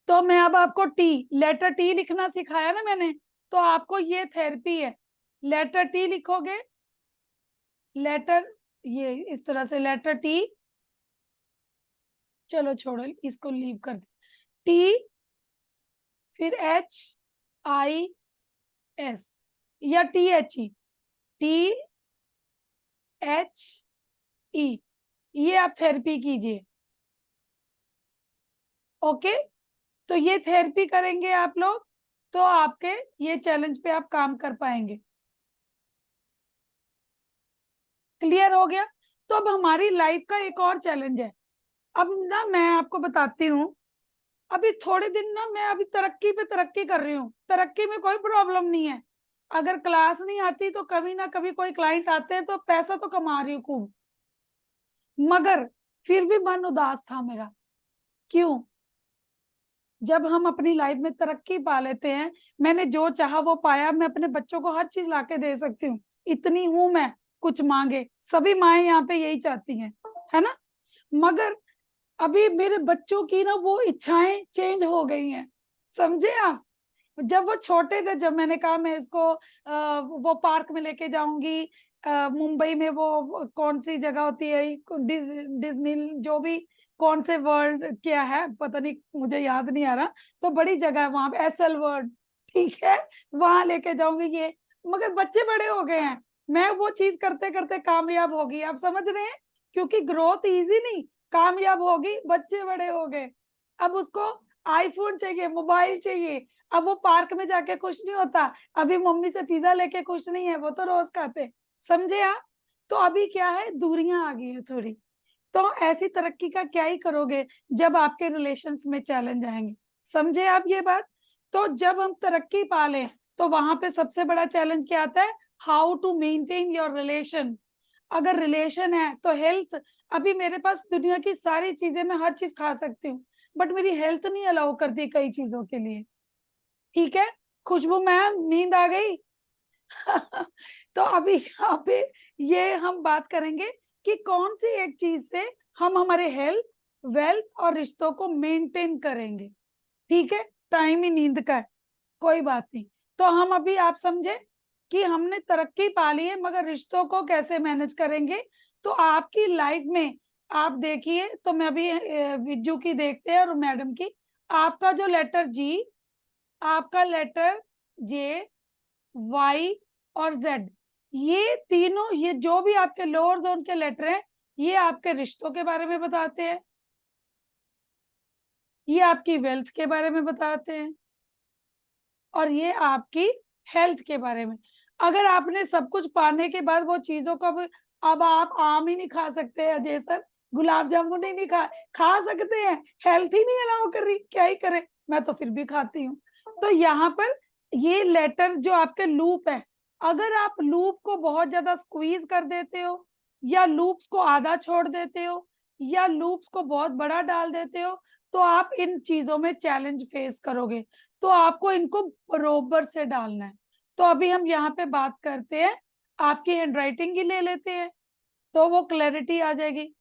तो मैं अब आपको टी, लेटर टी लिखना सिखाया ना मैंने, तो आपको ये थेरेपी है। लेटर टी लिखोगे, लेटर ये इस तरह से लेटर टी, चलो छोड़ो इसको लीव कर दे, टी फिर HIS या THE, THE, ये आप थेरेपी कीजिए। ओके, तो ये थेरेपी करेंगे आप लोग तो आपके ये चैलेंज पे आप काम कर पाएंगे। क्लियर हो गया? तो अब हमारी लाइफ का एक और चैलेंज है। अब ना मैं आपको बताती हूँ, अभी थोड़े दिन ना मैं अभी तरक्की पे तरक्की कर रही हूँ, तरक्की में कोई प्रॉब्लम नहीं है। अगर क्लास नहीं आती तो कभी ना कभी कोई क्लाइंट आते हैं, तो पैसा तो कमा रही हूँ खूब, मगर फिर भी मन उदास था मेरा। क्यों? जब हम अपनी लाइफ में तरक्की पा लेते हैं, मैंने जो चाहा वो पाया, मैं अपने बच्चों को हर चीज लाके दे सकती हूँ, इतनी हूं मैं, कुछ मांगे, सभी माएं यहाँ पे यही चाहती हैं, है ना? मगर अभी मेरे बच्चों की ना वो इच्छाएं चेंज हो गई हैं, समझे आप? जब वो छोटे थे, जब मैंने कहा मैं इसको वो पार्क में लेके जाऊंगी, मुंबई में वो कौन सी जगह होती है, डिज्नी, जो भी, कौन से वर्ल्ड क्या है पता नहीं, मुझे याद नहीं आ रहा, तो बड़ी जगह है वहां पे, SL वर्ल्ड, ठीक है, वहां लेके जाऊंगी ये। मगर बच्चे बड़े हो गए हैं, मैं वो चीज करते करते कामयाब होगी, आप समझ रहे हैं? क्योंकि ग्रोथ इजी नहीं, कामयाब होगी, बच्चे बड़े हो गए, अब उसको आईफोन चाहिए, मोबाइल चाहिए। अब वो पार्क में जाके खुश नहीं होता, अभी मम्मी से पिज्जा लेके खुश नहीं है, वो तो रोज खाते, समझे आप? तो अभी क्या है, दूरियां आ गई है थोड़ी। तो ऐसी तरक्की का क्या ही करोगे जब आपके रिलेशंस में चैलेंज आएंगे, समझे आप ये बात? तो जब हम तरक्की पा लें तो वहां पे सबसे बड़ा चैलेंज क्या आता है, how to maintain your relation. अगर रिलेशन है तो हेल्थ, अभी मेरे पास दुनिया की सारी चीजें, मैं हर चीज खा सकती हूँ, बट मेरी हेल्थ नहीं अलाउ करती कई चीजों के लिए, ठीक है? खुशबू मैम, नींद आ गई? तो अभी यहाँ पे ये हम बात करेंगे कि कौन सी एक चीज से हम हमारे हेल्थ, वेल्थ और रिश्तों को मेंटेन करेंगे, ठीक है? टाइम ही नींद का है, कोई बात नहीं। तो हम अभी आप समझे कि हमने तरक्की पा ली है, मगर रिश्तों को कैसे मैनेज करेंगे। तो आपकी लाइफ में आप देखिए, तो मैं अभी विज्जू की देखते हैं और मैडम की, आपका जो लेटर जी, आपका लेटर जे, वाई और जेड, ये तीनों, ये जो भी आपके लोअर जोन के लेटर हैं, ये आपके रिश्तों के बारे में बताते हैं, ये आपकी वेल्थ के बारे में बताते हैं, और ये आपकी हेल्थ के बारे में। अगर आपने सब कुछ पाने के बाद वो चीजों को अब आप आम ही नहीं खा सकते, अजय सर गुलाब जामुन ही नहीं खा सकते हैं, हेल्थ ही नहीं अलाउ कर रही, क्या ही करें, मैं तो फिर भी खाती हूँ। तो यहाँ पर ये लेटर जो आपके लूप है, अगर आप लूप को बहुत ज्यादा स्क्वीज कर देते हो, या लूप्स को आधा छोड़ देते हो, या लूप्स को बहुत बड़ा डाल देते हो, तो आप इन चीजों में चैलेंज फेस करोगे। तो आपको इनको बरोबर से डालना है। तो अभी हम यहाँ पे बात करते हैं, आपकी हैंडराइटिंग ही ले लेते हैं, तो वो क्लैरिटी आ जाएगी।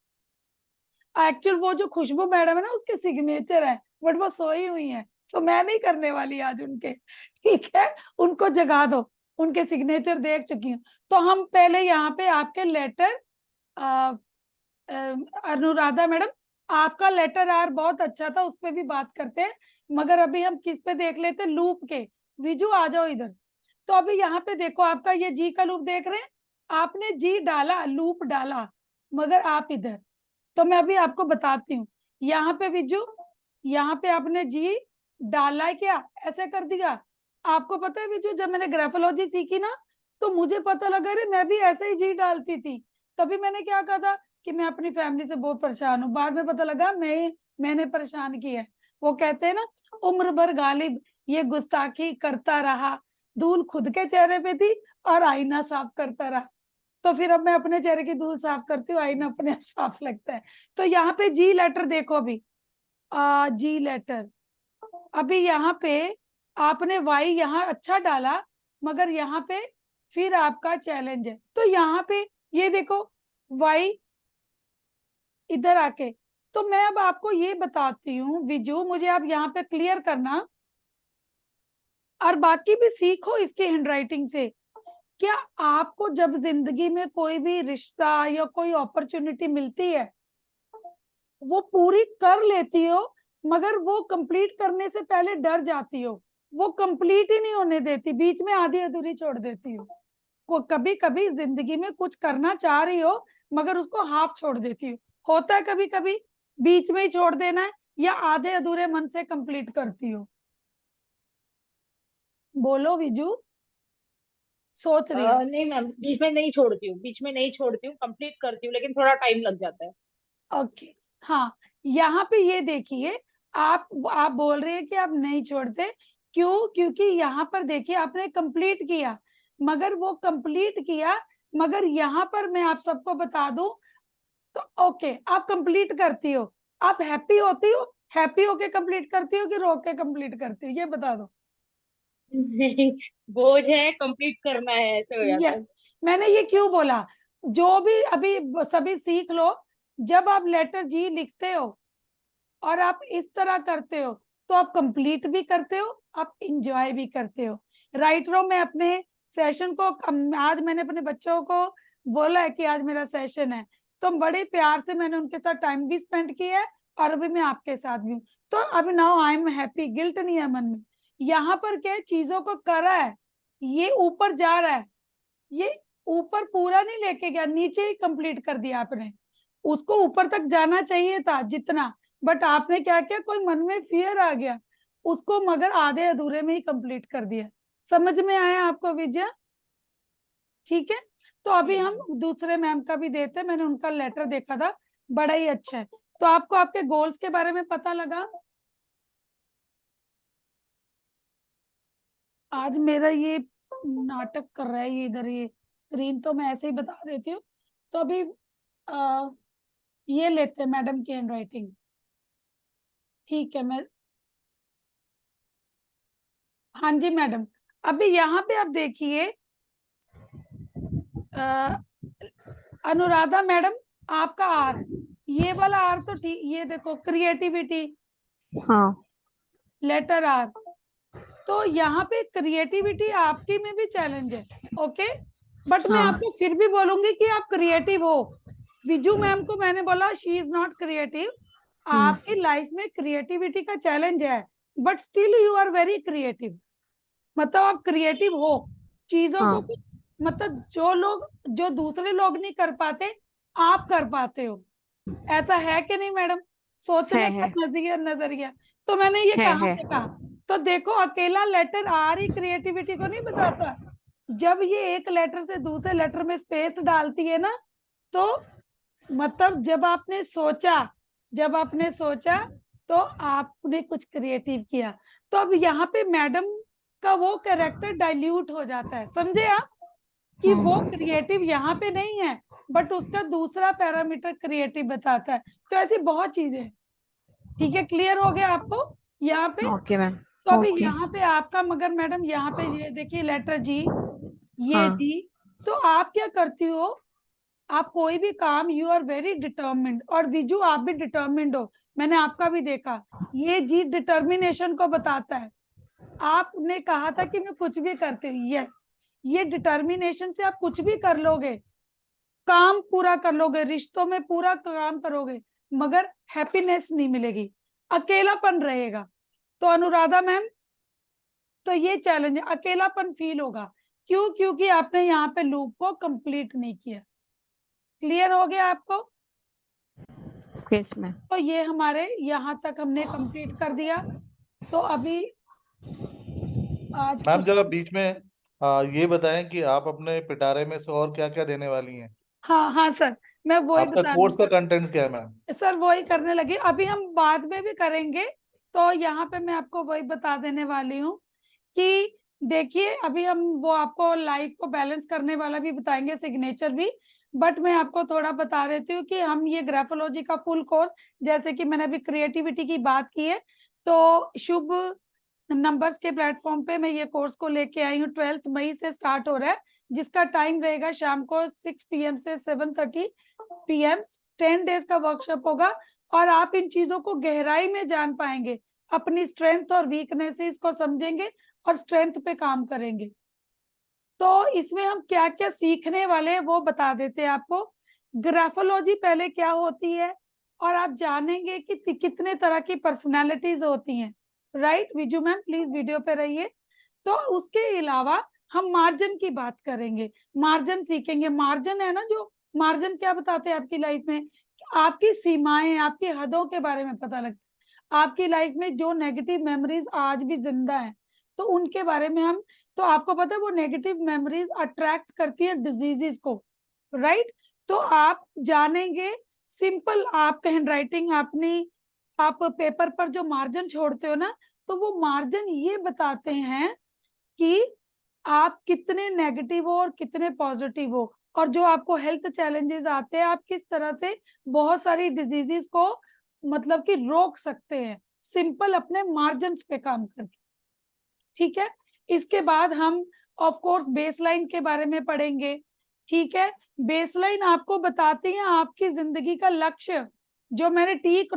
एक्चुअल वो जो खुशबू मैडम है ना, उसके सिग्नेचर है, बट वो सोई हुई है, तो मैं नहीं करने वाली आज उनके, ठीक है? उनको जगा दो, उनके सिग्नेचर देख चुकी हूँ। तो हम पहले यहाँ पे आपके लेटर, अनुराधा मैडम, आपका लेटर आर बहुत अच्छा था, उस पर भी बात करते हैं, मगर अभी हम किस पे देख लेते हैं, लूप के। विजू आ जाओ इधर। तो अभी यहाँ पे देखो, आपका ये जी का लूप देख रहे हैं, आपने जी डाला, लूप डाला, मगर आप इधर, तो मैं अभी आपको बताती हूँ। यहाँ पे विजू, यहाँ पे आपने जी डाला है क्या, ऐसे कर दिया। आपको पता है विजू, जब मैंने ग्राफोलॉजी सीखी ना, तो मुझे पता लगा रे मैं भी ऐसे ही जी डालती थी। तभी मैंने क्या कहा था कि मैं अपनी फैमिली से बहुत परेशान हूँ, बाद में पता लगा मैंने परेशान किया है। वो कहते हैं ना, उम्र भर गालिब ये गुस्ताखी करता रहा, धूल खुद के चेहरे पे थी और आईना साफ करता रहा। तो फिर अब मैं अपने चेहरे की धूल साफ करती हूँ, आईना अपने आप साफ लगता है। तो यहाँ पे जी लेटर देखो, अभी जी लेटर, अभी यहाँ पे आपने वाई यहाँ अच्छा डाला, मगर यहाँ पे फिर आपका चैलेंज है। तो यहाँ पे ये देखो वाई इधर आके, तो मैं अब आपको ये बताती हूँ विजू, मुझे आप यहाँ पे क्लियर करना, और बाकी भी सीखो इसकी हैंडराइटिंग से। क्या आपको जब जिंदगी में कोई भी रिश्ता या कोई अपॉर्चुनिटी मिलती है, वो पूरी कर लेती हो, मगर वो कंप्लीट करने से पहले डर जाती हो, वो कंप्लीट ही नहीं होने देती, बीच में आधी अधूरी छोड़ देती हो। को कभी कभी जिंदगी में कुछ करना चाह रही हो मगर उसको हाफ छोड़ देती हो, होता है कभी कभी, बीच में ही छोड़ देना है या आधे अधूरे मन से कंप्लीट करती हो? बोलो विजू, सोच रही हो? नहीं मैम, बीच में नहीं छोड़ती हूँ, बीच में नहीं छोड़ती हूँ, कंप्लीट करती हूँ, लेकिन थोड़ा टाइम लग जाता है। ओके, हाँ, यहाँ पे ये देखिए, आप बोल रहे हैं कि आप नहीं छोड़ते, क्यों? क्योंकि यहाँ पर देखिए आपने कंप्लीट किया, मगर वो कंप्लीट किया, मगर यहाँ पर मैं आप सबको बता दूं तो ओके, आप कंप्लीट करती हो, आप हैप्पी होती हो, हैप्पी होके कंप्लीट करती हो कि रो के कंप्लीट करती हो, ये बता दो। नहीं, बोझ है, कंप्लीट करना है, ऐसे हो जाता है। यस, मैंने ये क्यों बोला, जो भी अभी सभी सीख लो, जब आप लेटर जी लिखते हो और आप इस तरह करते हो तो आप कंप्लीट भी करते हो, आप इंजॉय भी करते हो। राइट रो, मैं अपने सेशन को आज मैंने अपने बच्चों को बोला है कि आज मेरा सेशन है, तो बड़े प्यार से मैंने उनके साथ टाइम भी स्पेंड किया है और अभी मैं आपके साथ भी हूँ, तो अभी now I am happy, guilt नहीं है मन में। यहाँ पर क्या चीजों को करा है, ये ऊपर जा रहा है, ये ऊपर पूरा नहीं लेके गया, नीचे ही कंप्लीट कर दिया आपने, उसको ऊपर तक जाना चाहिए था जितना, बट आपने क्या किया, कोई मन में फियर आ गया उसको, मगर आधे अधूरे में ही कंप्लीट कर दिया। समझ में आया आपको विजय? ठीक है, तो अभी हम दूसरे मैम का भी देते हैं, मैंने उनका लेटर देखा था, बड़ा ही अच्छा है। तो आपको आपके गोल्स के बारे में पता लगा? आज मेरा ये नाटक कर रहा है ये इधर, ये स्क्रीन तो मैं ऐसे ही बता देती हूँ। तो अभी ये लेते हैं मैडम की हैंड राइटिंग, ठीक है? मैं, हाँ जी मैडम, अभी यहाँ पे आप देखिए अनुराधा मैडम, आपका आर, ये वाला आर तो ठीक, ये देखो क्रिएटिविटी, हाँ लेटर आर, तो यहाँ पे क्रिएटिविटी आपकी में भी चैलेंज है, ओके, बट मैं हाँ। आपको फिर भी बोलूंगी कि आप क्रिएटिव हो। विजू मैम को मैंने बोला शी इज नॉट क्रिएटिव, आपकी लाइफ में क्रिएटिविटी का चैलेंज है, but still you are very creative, मतलब आप क्रिएटिव हो, चीजों को कुछ, मतलब जो दूसरे लोग नहीं कर पाते आप कर पाते हो, ऐसा है कि नहीं मैडम? सोचने का नजरिया, तो मैंने ये कहाँ से कहा? तो देखो, अकेला लेटर आर ही क्रिएटिविटी को नहीं बताता, जब ये एक लेटर से दूसरे लेटर में स्पेस डालती है ना, तो मतलब जब आपने सोचा तो आपने कुछ क्रिएटिव किया। तो अब यहाँ पे मैडम का वो कैरेक्टर डाइल्यूट हो जाता है, समझे आप, कि वो क्रिएटिव यहाँ पे नहीं है, बट उसका दूसरा पैरामीटर क्रिएटिव बताता है। तो ऐसी बहुत चीजें, ठीक है, क्लियर हो गया आपको यहाँ पे? Okay ma'am. तो अभी यहाँ पे आपका, मगर मैडम यहाँ पे ये देखिए लेटर जी, ये जी, तो आप क्या करती हो, आप कोई भी काम, यू आर वेरी डिटर्मिन्ड, और विजू आप भी डिटर्मिन्ड हो, मैंने आपका भी देखा, ये जी डिटर्मिनेशन को बताता है। आपने कहा था कि मैं कुछ भी करती हूँ, यस, ये डिटर्मिनेशन से आप कुछ भी कर लोगे, काम पूरा कर लोगे, रिश्तों में पूरा काम करोगे, मगर हैप्पीनेस नहीं मिलेगी, अकेलापन रहेगा। तो अनुराधा मैम, तो ये चैलेंज है, अकेलापन फील होगा, क्यों? क्योंकि आपने यहाँ पे लूप को कंप्लीट नहीं किया। क्लियर हो गया आपको? Yes ma'am. तो ये हमारे यहाँ तक हमने कंप्लीट कर दिया। तो अभी आज मैम जरा बीच में ये बताएं कि आप अपने पिटारे में से और क्या क्या देने वाली हैं? हाँ हाँ सर, मैं वही आपका बता कोर्स का कंटेंट्स क्या है मैम? सर, वही करने लगी, अभी हम बाद में भी करेंगे, तो यहाँ पे मैं आपको वही बता देने वाली हूँ कि देखिए, अभी हम वो आपको लाइफ को बैलेंस करने वाला भी बताएंगे, सिग्नेचर भी, बट मैं आपको थोड़ा बता देती हूँ कि हम ये ग्राफोलॉजी का फुल कोर्स, जैसे कि मैंने अभी क्रिएटिविटी की बात की है, तो शुभ नंबर्स के प्लेटफॉर्म पे मैं ये कोर्स को लेके आई हूँ, 12 मई से स्टार्ट हो रहा है, जिसका टाइम रहेगा शाम को 6 PM से 7:30 PM, 10 डेज का वर्कशॉप होगा, और आप इन चीजों को गहराई में जान पाएंगे, अपनी स्ट्रेंथ और वीकनेसेस को समझेंगे और स्ट्रेंथ पे काम करेंगे। तो इसमें हम क्या क्या सीखने वाले हैं वो बता देते हैं आपको। ग्राफोलॉजी पहले क्या होती है, और आप जानेंगे कि कितने तरह की पर्सनालिटीज होती हैं। Right Viju ma'am, please video पे रहिए। तो उसके अलावा हम मार्जिन की बात करेंगे, मार्जिन सीखेंगे। मार्जिन है ना, जो मार्जिन क्या बताते हैं आपकी लाइफ में, आपकी सीमाएं, आपकी हदों के बारे में पता लगता है। आपकी लाइफ में जो नेगेटिव मेमोरीज आज भी जिंदा है तो उनके बारे में हम, तो आपको पता है वो नेगेटिव मेमोरीज अट्रैक्ट करती है डिजीजेस को। राइट, तो आप जानेंगे सिंपल, आपका हैंडराइटिंग अपनी, आप पेपर पर जो मार्जिन छोड़ते हो ना, तो वो मार्जिन ये बताते हैं कि आप कितने नेगेटिव हो और कितने पॉजिटिव हो, और जो आपको हेल्थ चैलेंजेस आते हैं आप किस तरह से बहुत सारी डिजीजेस को मतलब कि रोक सकते हैं सिंपल अपने मार्जिन्स पे काम करके। ठीक है, इसके बाद हम ऑफ कोर्स बेसलाइन के बारे में पढ़ेंगे। ठीक है, बेसलाइन आपको बताती है आपकी जिंदगी का लक्ष्य। जो मैंने टी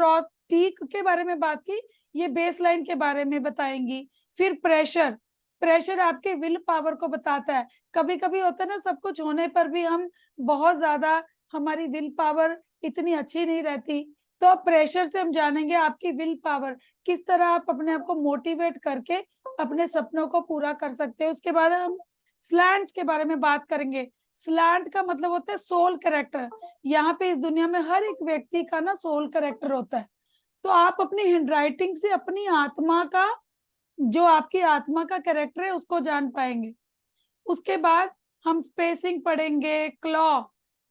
के बारे में बात की, ये बेसलाइन के बारे में बताएंगी। फिर प्रेशर आपके विल पावर को बताता है। कभी कभी होता है ना, सब कुछ होने पर भी हम बहुत ज्यादा, हमारी विल पावर इतनी अच्छी नहीं रहती, तो प्रेशर से हम जानेंगे आपकी विल पावर, किस तरह आप अपने आप को मोटिवेट करके अपने सपनों को पूरा कर सकते हैं। उसके बाद हम स्लैंट्स के बारे में बात करेंगे। स्लैंट का मतलब होता है सोल कैरेक्टर। यहाँ पे इस दुनिया में हर एक व्यक्ति का ना सोल कैरेक्टर होता है, तो आप अपनी हैंडराइटिंग से अपनी आत्मा का, जो आपकी आत्मा का कैरेक्टर है उसको जान पाएंगे। उसके बाद हम स्पेसिंग पढ़ेंगे। क्लॉ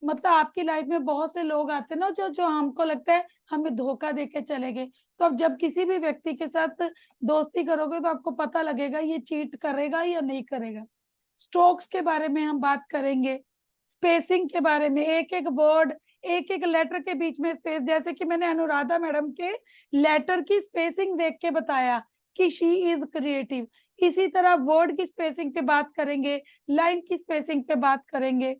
मतलब आपकी लाइफ में बहुत से लोग आते हैं ना, जो हमको लगता है हमें धोखा देके चले गए, तो अब जब किसी भी व्यक्ति के साथ दोस्ती करोगे तो आपको पता लगेगा ये चीट करेगा या नहीं करेगा। स्ट्रोक्स के बारे में हम बात करेंगे। स्पेसिंग के बारे में, एक एक वर्ड, एक एक लेटर के बीच में स्पेस, जैसे कि मैंने अनुराधा मैडम के लेटर की स्पेसिंग देख के बताया कि शी इज क्रिएटिव। इसी तरह वर्ड की स्पेसिंग पे बात करेंगे, लाइन की स्पेसिंग पे बात करेंगे।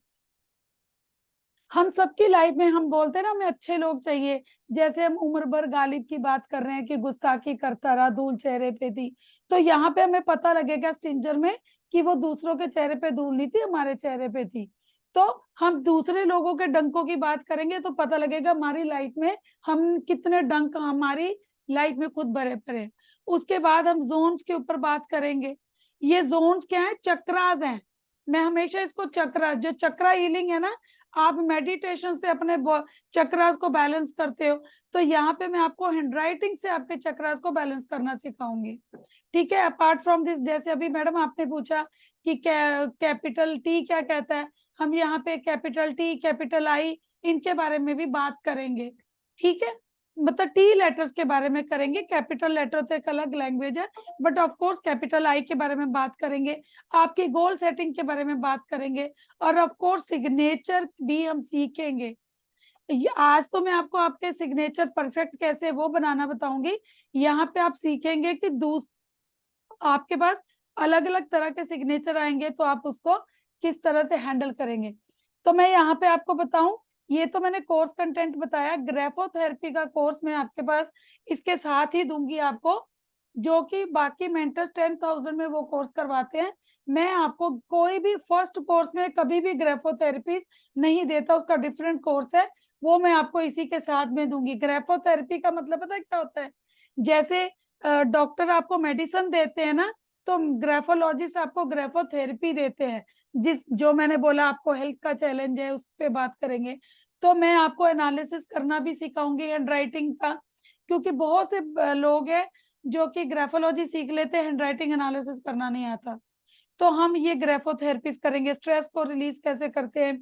हम सबकी लाइफ में हम बोलते हैं ना हमें अच्छे लोग चाहिए, जैसे हम उम्र भर गालिब की बात कर रहे हैं कि गुस्ताखी करता रहा, धूल चेहरे पे थी, तो यहाँ पे हमें पता लगेगा स्टिंजर में कि वो दूसरों के चेहरे पे धूल नहीं थी, हमारे चेहरे पे थी। तो हम दूसरे लोगों के डंकों की बात करेंगे तो पता लगेगा हमारी लाइफ में हम कितने डंक हमारी लाइफ में खुद भरे पड़े। उसके बाद हम जोन्स के ऊपर बात करेंगे। ये जोन्स क्या है? चक्रास हैं। मैं हमेशा इसको चक्रा, जो चक्रा हीलिंग है ना, आप मेडिटेशन से अपने चक्रास को बैलेंस करते हो, तो यहाँ पे मैं आपको हैंडराइटिंग से आपके चक्रास को बैलेंस करना सिखाऊंगी। ठीक है, अपार्ट फ्रॉम दिस, जैसे अभी मैडम आपने पूछा कि कैपिटल टी क्या कहता है, हम यहाँ पे कैपिटल टी, कैपिटल आई, इनके बारे में भी बात करेंगे। ठीक है, मतलब टी लेटर्स के बारे में करेंगे। कैपिटल लेटर तो एक अलग लैंग्वेज है, but of course capital I के बारे में बात करेंगे, आपकी गोल सेटिंग के बारे में बात करेंगे, और ऑफ कोर्स सिग्नेचर भी हम सीखेंगे। आज तो मैं आपको आपके सिग्नेचर परफेक्ट कैसे वो बनाना बताऊंगी। यहाँ पे आप सीखेंगे कि आपके पास अलग अलग तरह के सिग्नेचर आएंगे तो आप उसको किस तरह से हैंडल करेंगे। तो मैं यहाँ पे आपको बताऊं, ये तो मैंने कोर्स कंटेंट बताया। ग्राफोथेरेपी का कोर्स मैं आपके पास इसके साथ ही दूंगी आपको, जो कि बाकी मेंटर 10,000 में वो कोर्स करवाते हैं। मैं आपको कोई भी फर्स्ट कोर्स में कभी भी ग्राफोथेरेपी नहीं देता, उसका डिफरेंट कोर्स है, वो मैं आपको इसी के साथ में दूंगी। ग्राफोथेरेपी का मतलब पता है क्या होता है? जैसे डॉक्टर आपको मेडिसिन देते हैं ना, तो ग्राफोलॉजिस्ट आपको ग्राफोथेरेपी देते हैं। जो मैंने बोला आपको हेल्थ का चैलेंज है उस पर बात करेंगे। तो मैं आपको एनालिसिस करना भी सिखाऊंगी हैंडराइटिंग का, क्योंकि बहुत से लोग हैं जो कि ग्राफोलॉजी सीख लेते हैं, हैंडराइटिंग एनालिसिस करना नहीं आता। तो हम ये ग्राफोथेरेपी करेंगे। स्ट्रेस को रिलीज कैसे करते हैं,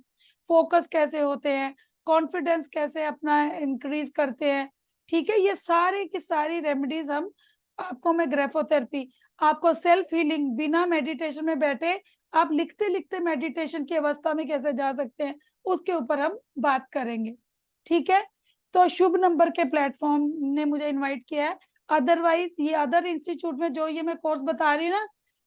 फोकस कैसे होते हैं, कॉन्फिडेंस कैसे अपना इंक्रीज करते हैं। ठीक है, ये सारी की सारी रेमेडीज हम आपको, मैं ग्राफोथेरेपी, आपको सेल्फ हीलिंग, बिना मेडिटेशन में बैठे आप लिखते लिखते मेडिटेशन की अवस्था में कैसे जा सकते हैं, उसके ऊपर हम बात करेंगे। ठीक है, तो शुभ नंबर के प्लेटफॉर्म ने मुझे इनवाइट किया है। अदरवाइज ये अदर इंस्टीट्यूट में जो ये मैं कोर्स बता रही ना,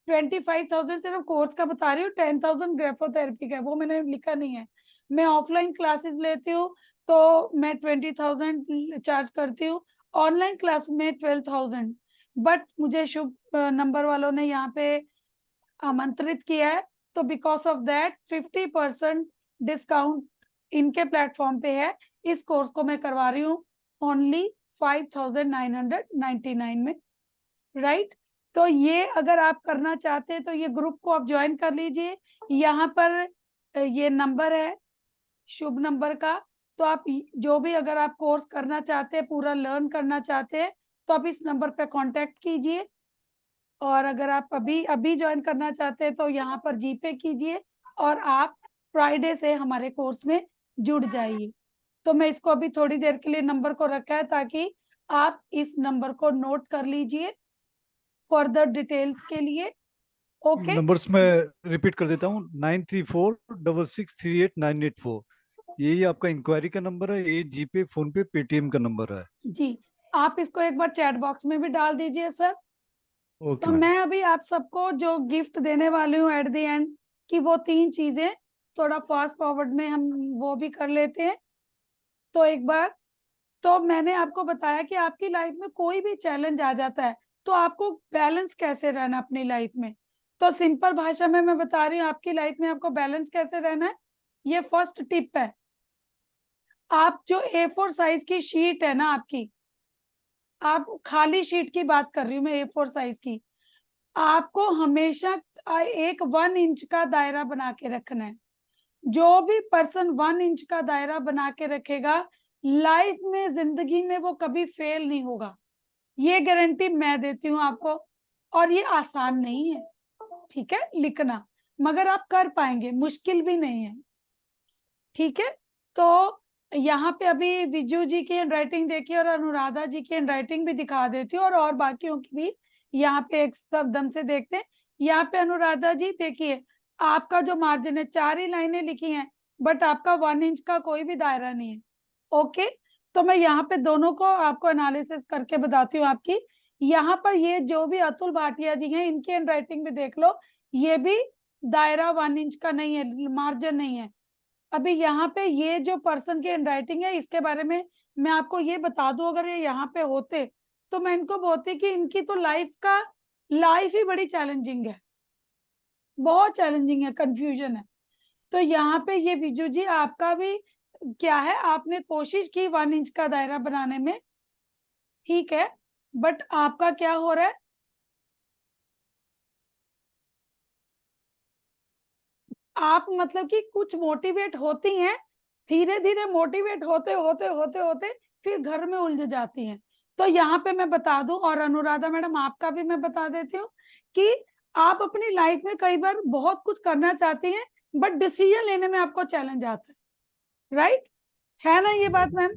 25,000 सिर्फ कोर्स का बता रही हूँ, 10,000 ग्राफोथेरेपी का है, वो मैंने लिखा नहीं है। मैं ऑफलाइन क्लासेस लेती हूँ तो मैं 20,000 चार्ज करती हूँ, ऑनलाइन क्लास में 12,000। बट मुझे शुभ नंबर वालों ने यहाँ पे आमंत्रित किया है, तो बिकॉज ऑफ दैट 50% डिस्काउंट इनके प्लेटफॉर्म पे है। इस कोर्स को मैं करवा रही हूँ ओनली 5,999 में, राइट। तो ये अगर आप करना चाहते हैं तो ये ग्रुप को आप ज्वाइन कर लीजिए। यहाँ पर ये नंबर है शुभ नंबर का, तो आप जो भी अगर आप कोर्स करना चाहते हैं, पूरा लर्न करना चाहते हैं, तो आप इस नंबर पे कांटेक्ट कीजिए। और अगर आप अभी ज्वाइन करना चाहते हैं तो यहाँ पर जीपे कीजिए और आप फ्राइडे से हमारे कोर्स में जुड़ जाइए। तो मैं इसको अभी थोड़ी देर के लिए नंबर को रखा है ताकि आप इस नंबर को नोट कर लीजिए फर्दर डिटेल्स के लिए। ओके, नंबर्स मैं रिपीट कर देता हूँ, 9346638984। यही आपका इंक्वायरी का नंबर है, ये जीपे, फोन पे, पेटीएम का नंबर है। जी आप इसको एक बार चैट बॉक्स में भी डाल दीजिए सर। ओके तो मैं अभी आप सबको जो गिफ्ट देने वाली हूँ एट द एंड कि वो 3 चीजें थोड़ा फास्ट फॉरवर्ड में हम वो भी कर लेते हैं। तो एक बार तो मैंने आपको बताया कि आपकी लाइफ में कोई भी चैलेंज आ जाता है तो आपको बैलेंस कैसे रहना अपनी लाइफ में। तो सिंपल भाषा में मैं बता रही हूँ आपकी लाइफ में आपको बैलेंस कैसे रहना है। ये फर्स्ट टिप है। आप जो A4 साइज की शीट है ना आपकी, आप खाली शीट की बात कर रही हूँ मैं, A4 साइज की, आपको हमेशा एक 1 इंच का दायरा बना के रखना है। जो भी पर्सन 1 इंच का दायरा बना के रखेगा लाइफ में, जिंदगी में वो कभी फेल नहीं होगा। ये गारंटी मैं देती हूँ आपको। और ये आसान नहीं है, ठीक है, लिखना, मगर आप कर पाएंगे, मुश्किल भी नहीं है, ठीक है। तो यहाँ पे अभी विजू जी की हैंडराइटिंग देखिए और अनुराधा जी की हैंडराइटिंग भी दिखा देती हूँ और बाकियों की भी यहाँ पे एक शब्दम से देखते हैं। यहाँ पे अनुराधा जी देखिए, आपका जो मार्जिन है 4 ही लाइनें लिखी हैं, बट आपका 1 इंच का कोई भी दायरा नहीं है। ओके, तो मैं यहाँ पे दोनों को आपको एनालिसिस करके बताती हूँ आपकी। यहाँ पर ये जो भी अतुल भाटिया जी हैं इनकी हैंडराइटिंग भी देख लो, ये भी दायरा 1 इंच का नहीं है, मार्जिन नहीं है। अभी यहाँ पे ये जो पर्सन की हैंडराइटिंग है इसके बारे में मैं आपको ये बता दूं, अगर ये यहाँ पे होते तो मैं इनको बोलती कि इनकी तो लाइफ ही बड़ी चैलेंजिंग है, बहुत चैलेंजिंग है, कंफ्यूजन है। तो यहाँ पे ये विजू जी आपका भी क्या है, आपने कोशिश की 1 इंच का दायरा बनाने में, ठीक है, बट आपका क्या हो रहा है, आप मतलब कि कुछ मोटिवेट होती हैं, धीरे धीरे मोटिवेट होते होते होते होते फिर घर में उलझ जाती हैं। तो यहाँ पे मैं बता दूं, और अनुराधा मैडम आपका भी मैं बता देती हूँ कि आप अपनी लाइफ में कई बार बहुत कुछ करना चाहती हैं बट डिसीजन लेने में आपको चैलेंज आता है, राइट है ना ये बात मैम।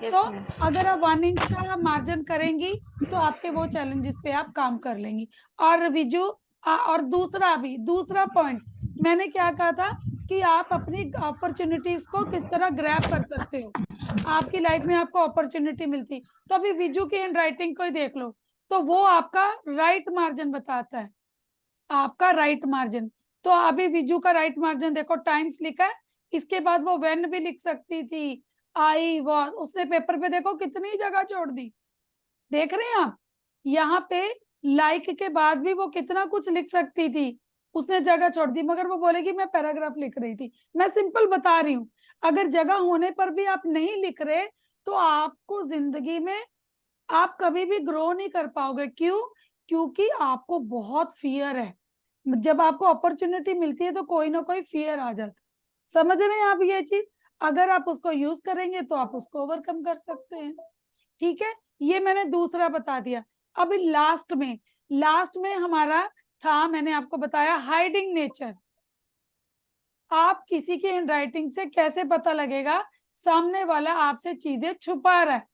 तो अगर आप 1 इंच का मार्जिन करेंगी तो आपके वो चैलेंजेस पे आप काम कर लेंगी। और विजू और दूसरा पॉइंट मैंने क्या कहा था कि आप अपनी अपॉर्चुनिटीज को किस तरह ग्रैब कर सकते हो, आपकी लाइफ में आपको अपॉर्चुनिटी मिलती। तो अभी विजू की हैंडराइटिंग को ही देख लो, तो वो आपका राइट मार्जिन बताता है, आपका राइट मार्जिन। तो अभी विजू का राइट मार्जिन देखो, टाइम्स लिखा है, इसके बाद वो व्हेन भी लिख सकती थी, आई वॉज, उसने पेपर पे देखो कितनी जगह छोड़ दी, देख रहे हैं आप, यहाँ पे लाइक के बाद भी वो कितना कुछ लिख सकती थी, उसने जगह छोड़ दी, मगर वो बोलेगी मैं पैराग्राफ लिख रही थी। मैं सिंपल बता रही हूँ, अगर जगह होने पर भी आप नहीं लिख रहे तो आपको जिंदगी में आप कभी भी ग्रो नहीं कर पाओगे। क्यों? क्योंकि आपको बहुत फियर है। जब आपको अपॉर्चुनिटी मिलती है तो कोई ना कोई फियर आ जाता है, समझ रहे हैं आप ये चीज, अगर आप उसको यूज करेंगे तो आप उसको ओवरकम कर सकते हैं, ठीक है। ये मैंने दूसरा बता दिया। अब लास्ट में हमारा था, मैंने आपको बताया हाइडिंग नेचर। आप किसी की हैंडराइटिंग से कैसे पता लगेगा सामने वाला आपसे चीजें छुपा रहा है,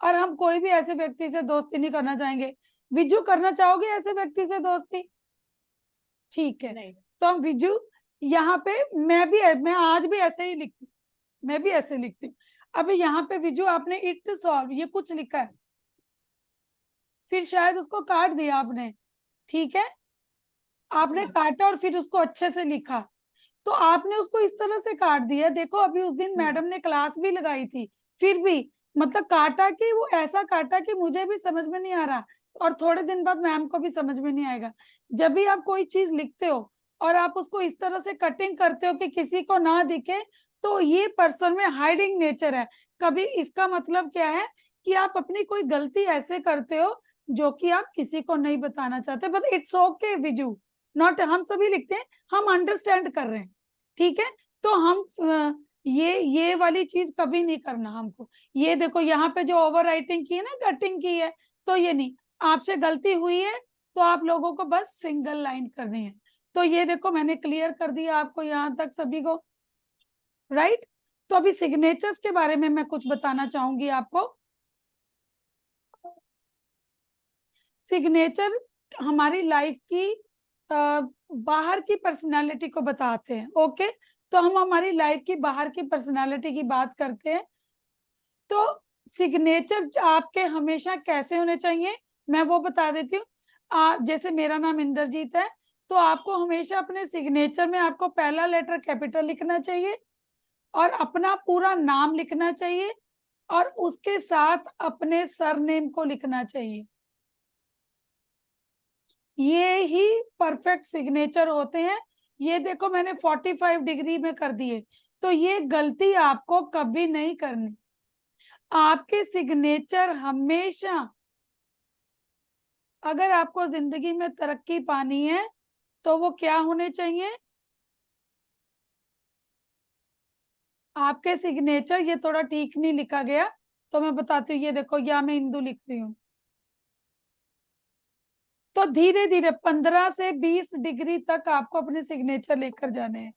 और हम कोई भी ऐसे व्यक्ति से दोस्ती नहीं करना चाहेंगे। विजू करना चाहोगे ऐसे व्यक्ति से दोस्ती? ठीक है, तो विजू यहाँ पे मैं आज भी ऐसे ही लिखती, मैं भी ऐसे लिखती हूँ। अभी यहाँ पे विजू आपने इट सॉल्व ये कुछ लिखा है, फिर शायद उसको काट दिया आपने, ठीक है, आपने काटा और फिर उसको अच्छे से लिखा। तो आपने उसको इस तरह से काट दिया। देखो अभी उस दिन मैडम ने क्लास भी लगाई थी, फिर भी मतलब काटा कि वो ऐसा काटा कि मुझे भी समझ में नहीं आ रहा और थोड़े दिन बाद मैम को भी समझ में नहीं आएगा। जब भी आप कोई चीज लिखते हो और आप उसको इस तरह से कटिंग करते हो कि किसी को ना दिखे, तो ये पर्सन में हाइडिंग नेचर है। कभी इसका मतलब क्या है कि आप अपनी कोई गलती ऐसे करते हो जो कि आप किसी को नहीं बताना चाहते, but it's okay Viju, not, हम सभी लिखते हैं, हम अंडरस्टैंड कर रहे हैं, ठीक है। तो हम ये वाली चीज कभी नहीं करना हमको। ये देखो यहाँ पे जो ओवर राइटिंग की है ना, कटिंग की है, तो ये नहीं, आपसे गलती हुई है तो आप लोगों को बस सिंगल लाइन करनी है। तो ये देखो मैंने क्लियर कर दिया आपको यहाँ तक सभी को, राइट। तो अभी सिग्नेचर्स के बारे में मैं कुछ बताना चाहूंगी आपको। सिग्नेचर हमारी लाइफ की बाहर की पर्सनालिटी को बताते हैं, ओके। तो हम हमारी लाइफ की बाहर की पर्सनालिटी की बात करते हैं। तो सिग्नेचर आपके हमेशा कैसे होने चाहिए मैं वो बता देती हूँ। जैसे मेरा नाम इंद्रजीत है, तो आपको हमेशा अपने सिग्नेचर में आपको पहला लेटर कैपिटल लिखना चाहिए और अपना पूरा नाम लिखना चाहिए और उसके साथ अपने सरनेम को लिखना चाहिए। ये ही परफेक्ट सिग्नेचर होते हैं। ये देखो मैंने 45 डिग्री में कर दिए, तो ये गलती आपको कभी नहीं करनी। आपके सिग्नेचर हमेशा, अगर आपको जिंदगी में तरक्की पानी है तो वो क्या होने चाहिए, आपके सिग्नेचर, ये थोड़ा ठीक नहीं लिखा गया तो मैं बताती हूँ। ये देखो या मैं इंदु लिख रही हूँ, तो धीरे धीरे 15 से 20 डिग्री तक आपको अपने सिग्नेचर लेकर जाने हैं,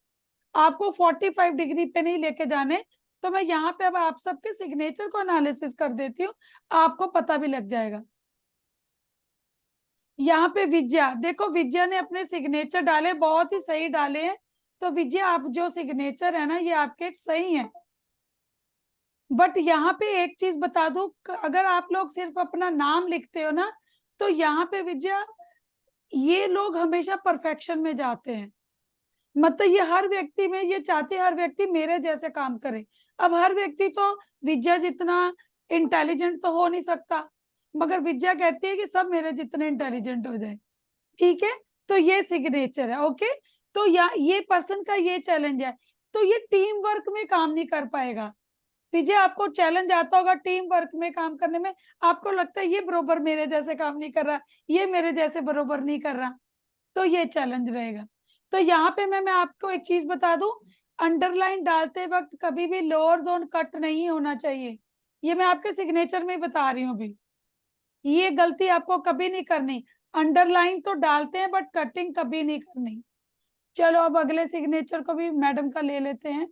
आपको 45 डिग्री पे नहीं लेके जाने। तो मैं यहाँ पे अब आप सबके सिग्नेचर को एनालिसिस कर देती हूँ, आपको पता भी लग जाएगा। यहाँ पे विद्या, देखो विद्या ने अपने सिग्नेचर डाले, बहुत ही सही डाले हैं। तो विद्या आप जो सिग्नेचर है ना ये आपके सही है, बट यहाँ पे एक चीज बता दूं, अगर आप लोग सिर्फ अपना नाम लिखते हो ना, तो यहाँ पे विद्या ये लोग हमेशा परफेक्शन में जाते हैं। मतलब ये हर व्यक्ति में ये चाहते हर व्यक्ति मेरे जैसे काम करे। अब हर व्यक्ति तो विद्या जितना इंटेलिजेंट तो हो नहीं सकता, मगर विद्या कहती है कि सब मेरे जितने इंटेलिजेंट हो जाए, ठीक है। तो ये सिग्नेचर है, ओके। तो ये पर्सन का ये चैलेंज है, तो ये टीम वर्क में काम नहीं कर पाएगा। विजय आपको चैलेंज आता होगा टीम वर्क में काम करने में, आपको लगता है ये बरोबर मेरे जैसे काम नहीं कर रहा, ये मेरे जैसे बरोबर नहीं कर रहा, तो ये चैलेंज रहेगा। तो यहाँ पे मैं आपको एक चीज बता दूं, अंडरलाइन डालते वक्त कभी भी लोअर जोन कट नहीं होना चाहिए। ये मैं आपके सिग्नेचर में ही बता रही हूँ अभी, ये गलती आपको कभी नहीं करनी। अंडरलाइन तो डालते हैं बट कटिंग कभी नहीं करनी। चलो अब अगले सिग्नेचर को भी मैडम का ले लेते हैं।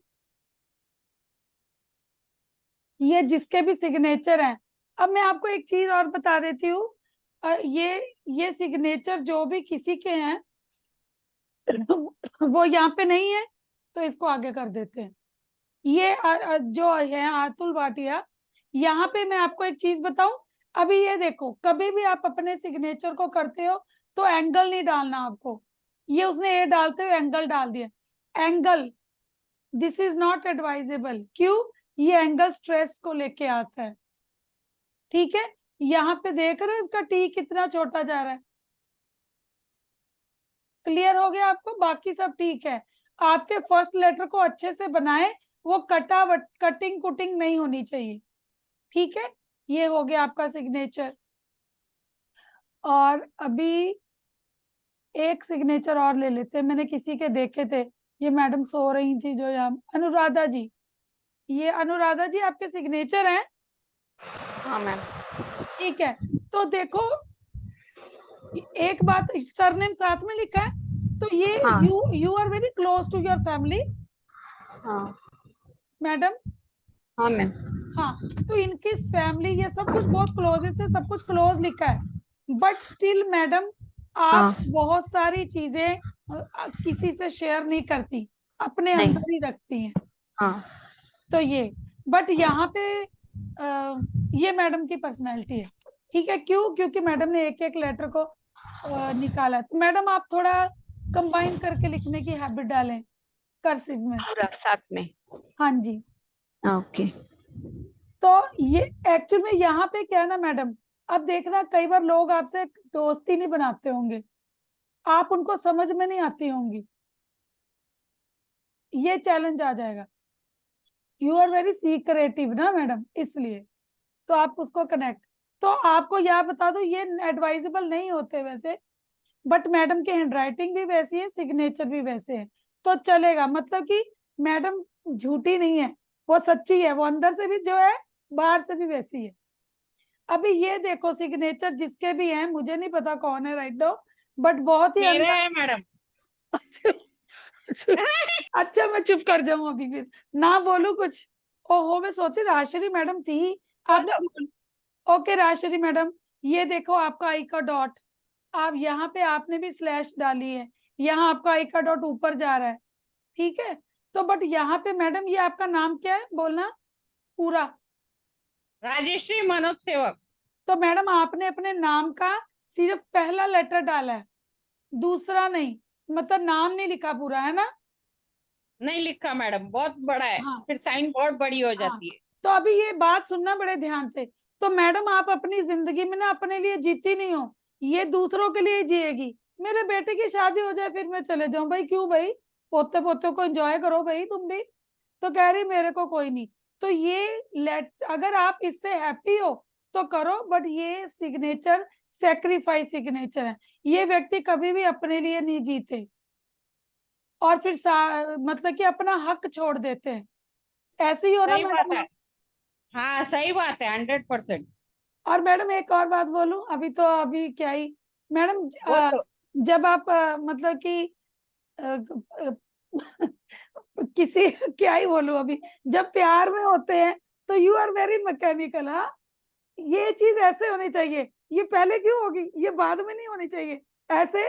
ये जिसके भी सिग्नेचर हैं, अब मैं आपको एक चीज और बता देती हूँ, ये सिग्नेचर जो भी किसी के हैं वो यहाँ पे नहीं है, तो इसको आगे कर देते हैं। ये जो है अतुल भाटिया, यहाँ पे मैं आपको एक चीज बताऊं, अभी ये देखो कभी भी आप अपने सिग्नेचर को करते हो तो एंगल नहीं डालना आपको। ये उसने ए डालते हुए एंगल डाल दिया, angle this is not advisable. क्यों? ये एंगल स्ट्रेस को लेके आता है, ठीक है। यहाँ पे देख रहे हो इसका टी कितना छोटा जा रहा है, क्लियर हो गया आपको? बाकी सब ठीक है। आपके फर्स्ट लेटर को अच्छे से बनाए, वो कटिंग कुटिंग नहीं होनी चाहिए, ठीक है। ये हो गया आपका सिग्नेचर। और अभी एक सिग्नेचर और ले लेते हैं, मैंने किसी के देखे थे, ये मैडम सो रही थी जो यहाँ, अनुराधा जी। ये अनुराधा जी आपके सिग्नेचर हैं? हाँ मैम। ठीक है, तो देखो एक बात, सरनेम साथ में लिखा है, तो ये हाँ। You are very close to your family हाँ मैडम। हाँ मैम। हाँ, तो इनकी फैमिली ये सब कुछ बहुत क्लोजेस्ट है, सब कुछ क्लोज लिखा है, बट स्टिल मैडम आप बहुत सारी चीजें किसी से शेयर नहीं करती, अपने अंदर ही रखती हैं। हाँ। तो ये, बट यहाँ पे ये मैडम की पर्सनैलिटी है, ठीक है। क्यों? क्योंकि मैडम ने एक एक लेटर को निकाला। तो मैडम आप थोड़ा कंबाइन करके लिखने की हैबिट डालें, कर्सिव में। पूरा साथ में। हाँ जी। ओके। तो ये एक्चुअल में यहाँ पे क्या है ना मैडम, अब देखना कई बार लोग आपसे दोस्ती नहीं बनाते होंगे, आप उनको समझ में नहीं आती होंगी, ये चैलेंज आ जाएगा। यू आर वेरी सीक्रेटिव ना मैडम, इसलिए तो आप उसको कनेक्ट, तो आपको यह बता दो ये एडवाइजेबल नहीं होते वैसे, बट मैडम की हैंडराइटिंग भी वैसी है, सिग्नेचर भी वैसे है, तो चलेगा। मतलब कि मैडम झूठी नहीं है, वो सच्ची है, वो अंदर से भी जो है बाहर से भी वैसी है। अभी ये देखो सिग्नेचर जिसके भी हैं, मुझे नहीं पता कौन है राइट नाउ, बट बहुत ही मेरा अंदर। है मैडम। अच्छा मैं चुप कर जाऊं अभी, फिर ना बोलूं कुछ। ओहो मैं सोची राजश्री मैडम थी, आपने। ओके राजश्री मैडम, ये देखो आपका आई का डॉट, आप यहाँ पे आपने भी स्लैश डाली है, यहाँ आपका आई का डॉट ऊपर जा रहा है, ठीक है। तो बट यहाँ पे मैडम ये आपका नाम क्या है बोलना पूरा। राजेश्री मनोज सेवक। तो मैडम आपने अपने नाम का सिर्फ पहला लेटर डाला है, दूसरा नहीं, मतलब नाम नहीं लिखा पूरा, है ना। नहीं लिखा मैडम, बहुत बड़ा है, हाँ फिर साइन बहुत बड़ी हो हाँ, जाती है। तो अभी ये बात सुनना बड़े ध्यान से। तो मैडम आप अपनी जिंदगी में ना अपने लिए जीती नहीं हो, ये दूसरों के लिए जिएगी। मेरे बेटे की शादी हो जाए फिर मैं चले जाऊं, भाई क्यों भाई, पोते पोते को एंजॉय करो भाई तुम भी। तो कह रही मेरे को कोई नहीं। तो ये लेट अगर आप इससे हैप्पी हो तो करो, बट ये सिग्नेचर सेक्रीफाइस सिग्नेचर है, ये व्यक्ति कभी भी अपने लिए नहीं जीते और फिर मतलब कि अपना हक छोड़ देते हैं, ऐसे ही हो ना सही बात मैडम। है, हाँ सही बात है, 100%। और मैडम एक और बात बोलूं, अभी तो अभी क्या ही मैडम, वो तो जब आप मतलब कि अ, किसी क्या ही बोलूं अभी, जब प्यार में होते हैं तो यू आर वेरी मैकेनिकल। हाँ ये चीज ऐसे होनी चाहिए, ये पहले क्यों होगी, ये बाद में नहीं होनी चाहिए। ऐसे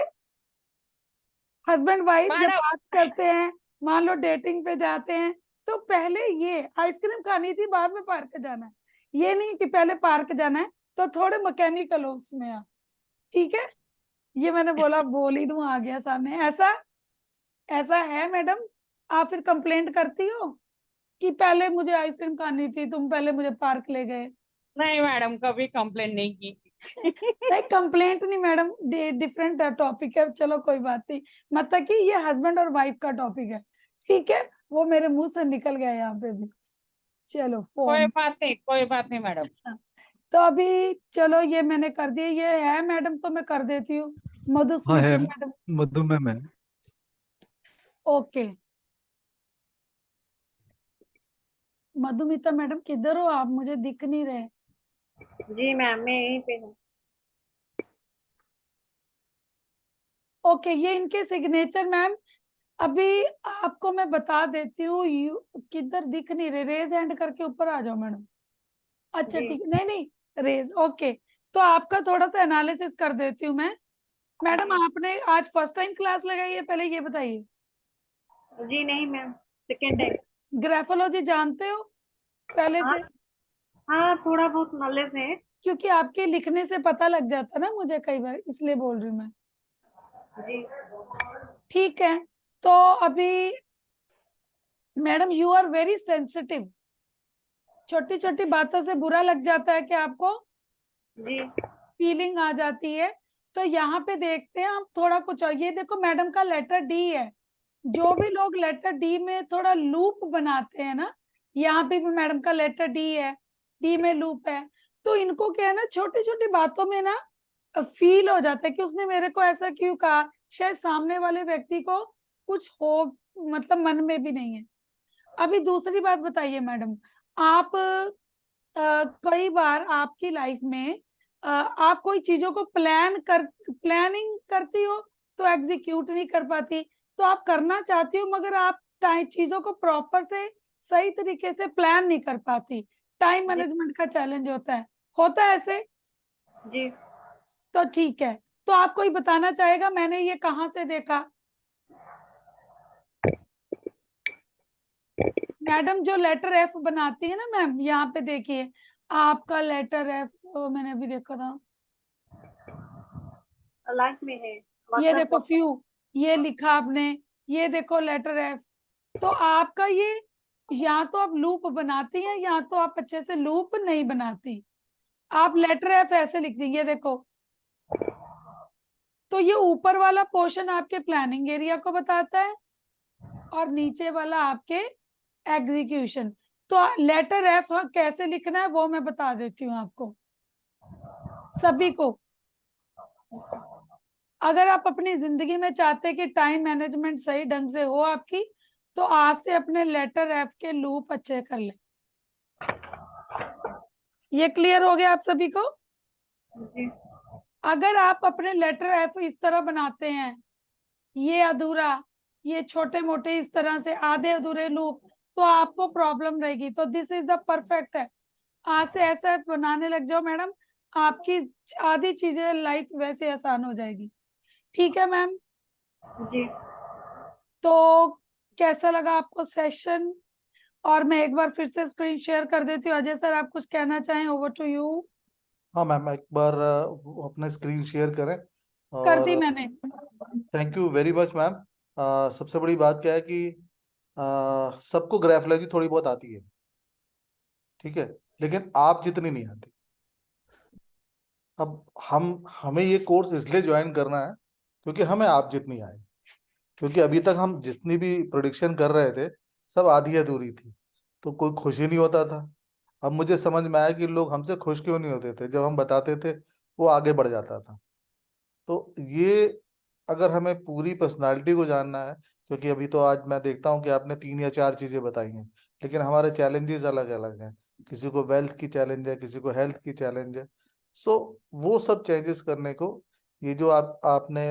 हस्बैंड वाइफ जब मैडम बात करते हैं, मान लो डेटिंग पे जाते हैं, तो पहले ये आइसक्रीम खानी थी बाद में पार्क जाना है, ये नहीं कि पहले पार्क जाना है। तो थोड़े मैकेनिकल हो उसमें आप, ठीक है। ये मैंने बोला बोल ही दूं, आ गया सामने। ऐसा ऐसा है मैडम, आप फिर कंप्लेंट करती हो कि पहले मुझे आइसक्रीम खानी थी, तुम पहले मुझे पार्क ले गए। नहीं मैडम, कभी कंप्लेन नहीं की। नहीं कंप्लेंट नहीं मैडम, डिफरेंट टॉपिक है, चलो कोई बात नहीं। मतलब कि ये हस्बैंड और वाइफ का टॉपिक है, ठीक है, वो मेरे मुंह से निकल गया यहाँ पे भी। चलो कोई फोन। बात नहीं, कोई बात नहीं मैडम। तो अभी चलो ये मैंने कर दिया, ये है मैडम, तो मैं कर देती हूँ। हाँ मधुस्मृति है, मैडम। मधु मैम है। ओके मधुमिता मैडम किधर हो आप, मुझे दिख नहीं रहे। जी मैम मैं यहीं पे हूँ। ओके ये इनके सिग्नेचर मैम, अभी आपको मैं बता देती हूँ, किधर दिख नहीं रहे, रेज हैंड करके ऊपर आ जाओ मैडम। अच्छा जी ठीक, नहीं नहीं रेज, ओके। तो आपका थोड़ा सा एनालिसिस कर देती हूँ मैं। मैडम आपने आज फर्स्ट टाइम क्लास लगाई है, पहले ये बताइए। जी नहीं मैम, सेकेंड टाइम। ग्राफोलॉजी जानते हो पहले हाँ से, हाँ थोड़ा बहुत नॉलेज है। क्योंकि आपके लिखने से पता लग जाता ना मुझे कई बार, इसलिए बोल रही हूँ मैं। जी ठीक है, तो अभी madam you are very sensitive, छोटी छोटी बातों से बुरा लग जाता है कि आपको जी फीलिंग आ जाती है। तो यहाँ पे देखते हैं हम थोड़ा कुछ और, ये देखो मैडम का लेटर डी है, जो भी लोग लेटर डी में थोड़ा लूप बनाते हैं ना, यहाँ पे भी मैडम का लेटर डी है, डी में लूप है, तो इनको क्या है ना छोटी छोटी बातों में ना फील हो जाता है कि उसने मेरे को ऐसा क्यों कहा, शायद सामने वाले व्यक्ति को कुछ हो, मतलब मन में भी नहीं है। अभी दूसरी बात बताइए मैडम, आप कई बार आपकी लाइफ में आप कोई चीजों को प्लानिंग करती हो तो एग्जीक्यूट नहीं कर पाती, तो आप करना चाहती हो मगर आप चीजों को प्रॉपर से सही तरीके से प्लान नहीं कर पाती, टाइम जी मैनेजमेंट का चैलेंज होता है ऐसे। जी तो ठीक है, तो आप कोई बताना चाहेगा मैंने ये कहाँ से देखा। मैडम जो लेटर एफ बनाती है ना मैम, यहाँ पे देखिए आपका लेटर एफ, मैंने अभी देखा था, लाइफ में है। ये मतलब देखो फ्यू, ये लिखा आपने, ये देखो लेटर एफ, तो आपका ये या तो आप लूप बनाती हैं या तो आप अच्छे से लूप नहीं बनाती। आप लेटर एफ ऐसे लिख देंगे, देखो। तो ये ऊपर वाला पोर्शन आपके प्लानिंग एरिया को बताता है और नीचे वाला आपके एग्जीक्यूशन। तो लेटर एफ कैसे लिखना है वो मैं बता देती हूँ आपको सभी को। अगर आप अपनी जिंदगी में चाहते हैं कि टाइम मैनेजमेंट सही ढंग से हो आपकी, तो आज से अपने लेटर एफ के लूप अच्छे कर ले। ये क्लियर हो गया आप सभी को? जी अगर आप अपने लेटर एफ इस तरह बनाते हैं, ये अधूरा, ये छोटे मोटे इस तरह से आधे अधूरे लूप, तो आपको प्रॉब्लम रहेगी। तो दिस इज द परफेक्ट है। आज से ऐसा बनाने लग जाओ मैडम, आपकी आधी चीजें लाइफ वैसे आसान हो जाएगी। ठीक है मैम? जी तो कैसा लगा आपको सेशन? और मैं एक बार फिर से स्क्रीन शेयर कर देती हूँ। अजय सर, आप कुछ कहना चाहें? Over to you. हाँ मैम, एक बार अपने स्क्रीन शेयर करें। कर दी और मैंने। Thank you very much ma'am. सबसे बड़ी बात क्या है कि सबको ग्राफोलॉजी थोड़ी बहुत आती है, ठीक है, लेकिन आप जितनी नहीं आती। अब हमें ये कोर्स इसलिए ज्वाइन करना है क्योंकि हमें आप जितनी आए। क्योंकि अभी तक हम जितनी भी प्रोडिक्शन कर रहे थे सब आधी अधूरी थी, तो कोई खुश ही नहीं होता था। अब मुझे समझ में आया कि लोग हमसे खुश क्यों नहीं होते थे। जब हम बताते थे वो आगे बढ़ जाता था। तो ये, अगर हमें पूरी पर्सनालिटी को जानना है, क्योंकि अभी तो आज मैं देखता हूँ कि आपने 3 या 4 चीजें बताई हैं, लेकिन हमारे चैलेंजेस अलग अलग हैं। किसी को वेल्थ की चैलेंज है, किसी को हेल्थ की चैलेंज है। सो वो सब चेंजेस करने को, ये जो आपने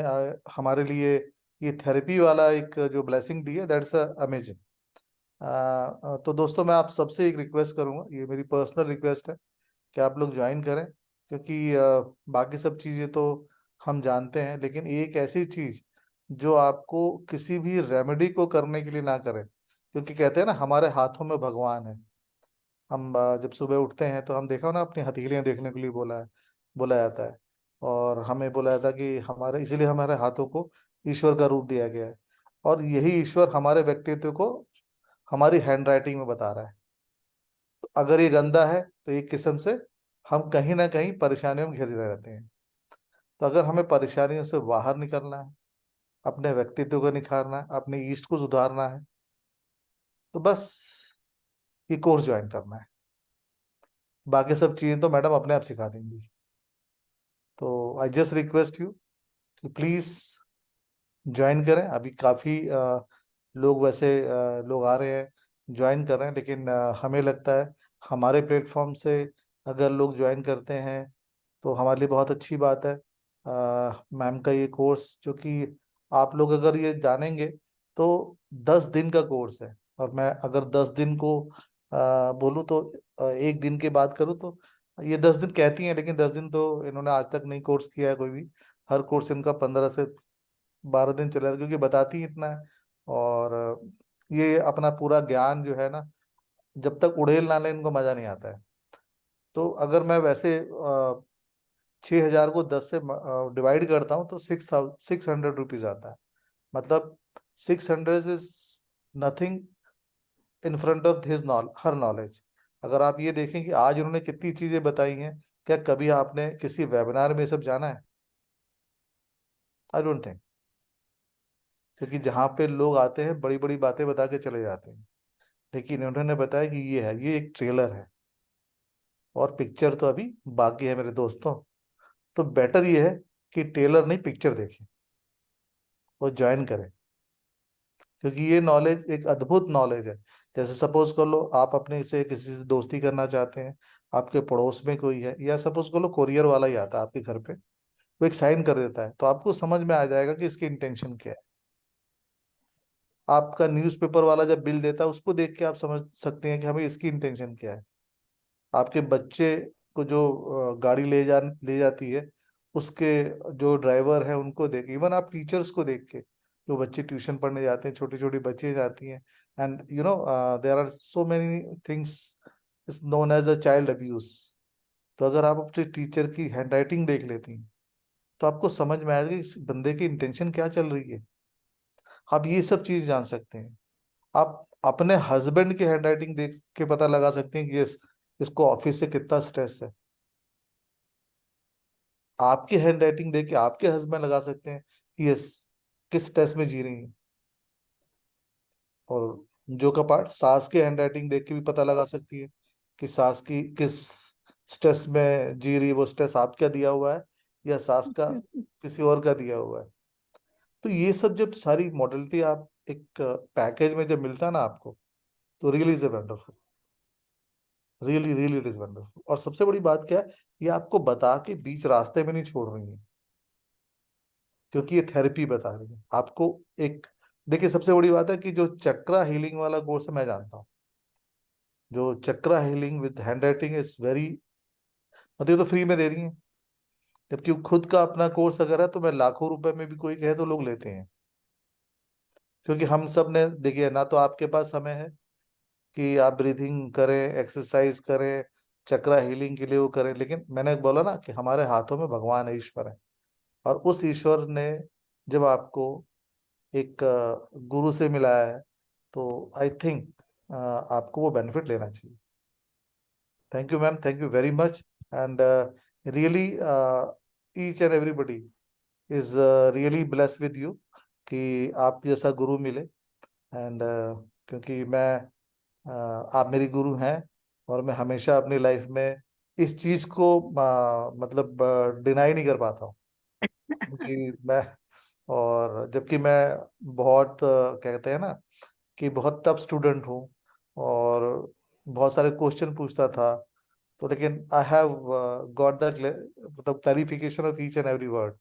हमारे लिए ये थेरेपी वाला एक जो ब्लेसिंग दी है, दैट्स अमेजिंग। तो दोस्तों, मैं आप सबसे एक रिक्वेस्ट करूंगा, ये मेरी पर्सनल रिक्वेस्ट है कि आप लोग ज्वाइन करें। क्योंकि बाकी सब चीज़ें तो हम जानते हैं, लेकिन एक ऐसी चीज़ जो आपको किसी भी रेमेडी को करने के लिए ना करे। क्योंकि कहते हैं ना, हमारे हाथों में भगवान है। हम जब सुबह उठते हैं तो हम देखा ना, अपनी हथेलियां देखने के लिए बोला जाता है। और हमें बोला जाता है कि हमारे, इसीलिए हमारे हाथों को ईश्वर का रूप दिया गया है। और यही ईश्वर हमारे व्यक्तित्व को हमारी हैंड राइटिंग में बता रहा है। तो अगर ये गंदा है तो एक किस्म से हम कहीं ना कहीं परेशानियों में घिरे रहते हैं। तो अगर हमें परेशानियों से बाहर निकलना है, अपने व्यक्तित्व को निखारना है, अपने ईस्ट को सुधारना है, तो बस ये कोर्स ज्वाइन करना है। बाकी सब चीजें तो मैडम अपने आप सिखा देंगी। तो आई जस्ट रिक्वेस्ट यू कि प्लीज ज्वाइन करें। अभी काफी लोग, वैसे लोग आ रहे हैं, ज्वाइन कर रहे हैं, लेकिन हमें लगता है हमारे प्लेटफॉर्म से अगर लोग ज्वाइन करते हैं तो हमारे लिए बहुत अच्छी बात है। मैम का ये कोर्स, जो कि आप लोग अगर ये जानेंगे तो 10 दिन का कोर्स है। और मैं अगर 10 दिन को बोलूँ तो एक दिन की बात करूँ तो ये 10 दिन कहती हैं, लेकिन 10 दिन तो इन्होंने आज तक नहीं कोर्स किया है कोई भी। हर कोर्स इनका 15 से 12 दिन चला है, क्योंकि बताती ही इतना है। और ये अपना पूरा ज्ञान जो है ना, जब तक उड़ेल ना ले इनको मजा नहीं आता है। तो अगर मैं वैसे 6,000 को 10 से डिवाइड करता हूँ तो 600 रुपीज आता है। मतलब 600 is nothing in front of his her knowledge. अगर आप ये देखें कि आज उन्होंने कितनी चीजें बताई हैं, क्या कभी आपने किसी वेबिनार में ये सब जाना है? I don't think. क्योंकि जहाँ पे लोग आते हैं बड़ी बड़ी बातें बता के चले जाते हैं, लेकिन उन्होंने बताया कि ये है, ये एक ट्रेलर है और पिक्चर तो अभी बाकी है मेरे दोस्तों। तो बेटर ये है कि ट्रेलर नहीं, पिक्चर देखें और ज्वाइन करें। क्योंकि ये नॉलेज एक अद्भुत नॉलेज है। जैसे सपोज कर लो, आप अपने से किसी से दोस्ती करना चाहते हैं, आपके पड़ोस में कोई है, या सपोज कर लो कोरियर वाला ही आता है आपके घर पे, वो एक साइन कर देता है, तो आपको समझ में आ जाएगा कि इसकी इंटेंशन क्या है। आपका न्यूज़पेपर वाला जब बिल देता है, उसको देख के आप समझ सकते हैं कि हमें इसकी इंटेंशन क्या है। आपके बच्चे को जो गाड़ी ले जाती है, उसके जो ड्राइवर है उनको देख, इवन आप टीचर्स को देख के, जो बच्चे ट्यूशन पढ़ने जाते हैं, छोटी छोटी बच्चे जाती हैं, and you know there are so many things is known as a child abuse. तो अगर आप अपने टीचर की हैंडराइटिंग देख लेती हैं तो आपको समझ में आएगा कि इस बंदे की इंटेंशन क्या चल रही है। आप ये सब चीज जान सकते हैं। आप अपने हस्बैंड की हैंडराइटिंग देख के पता लगा सकते हैं कि इसको ऑफिस से कितना स्ट्रेस है। आपकी हैंडराइटिंग देख के आपके हस्बैंड लगा सकते हैं कि ये किस स्ट्रेस में जी रही है। और जो का पार्ट सास की हैंडराइटिंग देख के भी पता लगा सकती है कि सास की किस स्ट्रेस में जी रही है, वो स्ट्रेस आपका दिया हुआ है या सास का किसी और का दिया हुआ है। तो ये सब जब सारी मॉडलिटी आप एक पैकेज में जब मिलता है ना आपको, तो really is a wonderful, really really it is wonderful. और सबसे बड़ी बात क्या है, ये आपको बता के बीच रास्ते में नहीं छोड़ रही है, क्योंकि ये थेरेपी बता रही है आपको। एक देखिए, सबसे बड़ी बात है कि जो चक्रा हीलिंग वाला कोर्स है मैं जानता हूँ, जो chakra healing with hand writing is very, मतलब ये तो फ्री में दे रही है, जबकि खुद का अपना कोर्स अगर है तो मैं लाखों रुपए में भी कोई कहे तो लोग लेते हैं। क्योंकि हम सब ने देखिए, ना तो आपके पास समय है कि आप ब्रीथिंग करें, एक्सरसाइज करें, चक्रा हीलिंग के लिए वो करें, लेकिन मैंने बोला ना कि हमारे हाथों में भगवान है, ईश्वर है। और उस ईश्वर ने जब आपको एक गुरु से मिलाया है, तो आई थिंक आपको वो बेनिफिट लेना चाहिए। Thank you ma'am, thank you very much. And really each and everybody is really blessed with you कि आप जैसा गुरु मिले। एंड क्योंकि मैं आप मेरी गुरु हैं, और मैं हमेशा अपनी लाइफ में इस चीज को मतलब डिनाई नहीं कर पाता हूँ, क्योंकि मैं, और जबकि मैं बहुत कहते हैं ना कि बहुत टफ स्टूडेंट हूँ और बहुत सारे क्वेश्चन पूछता था, तो लेकिन आई हैव गॉट द मतलब clarification of each and every word.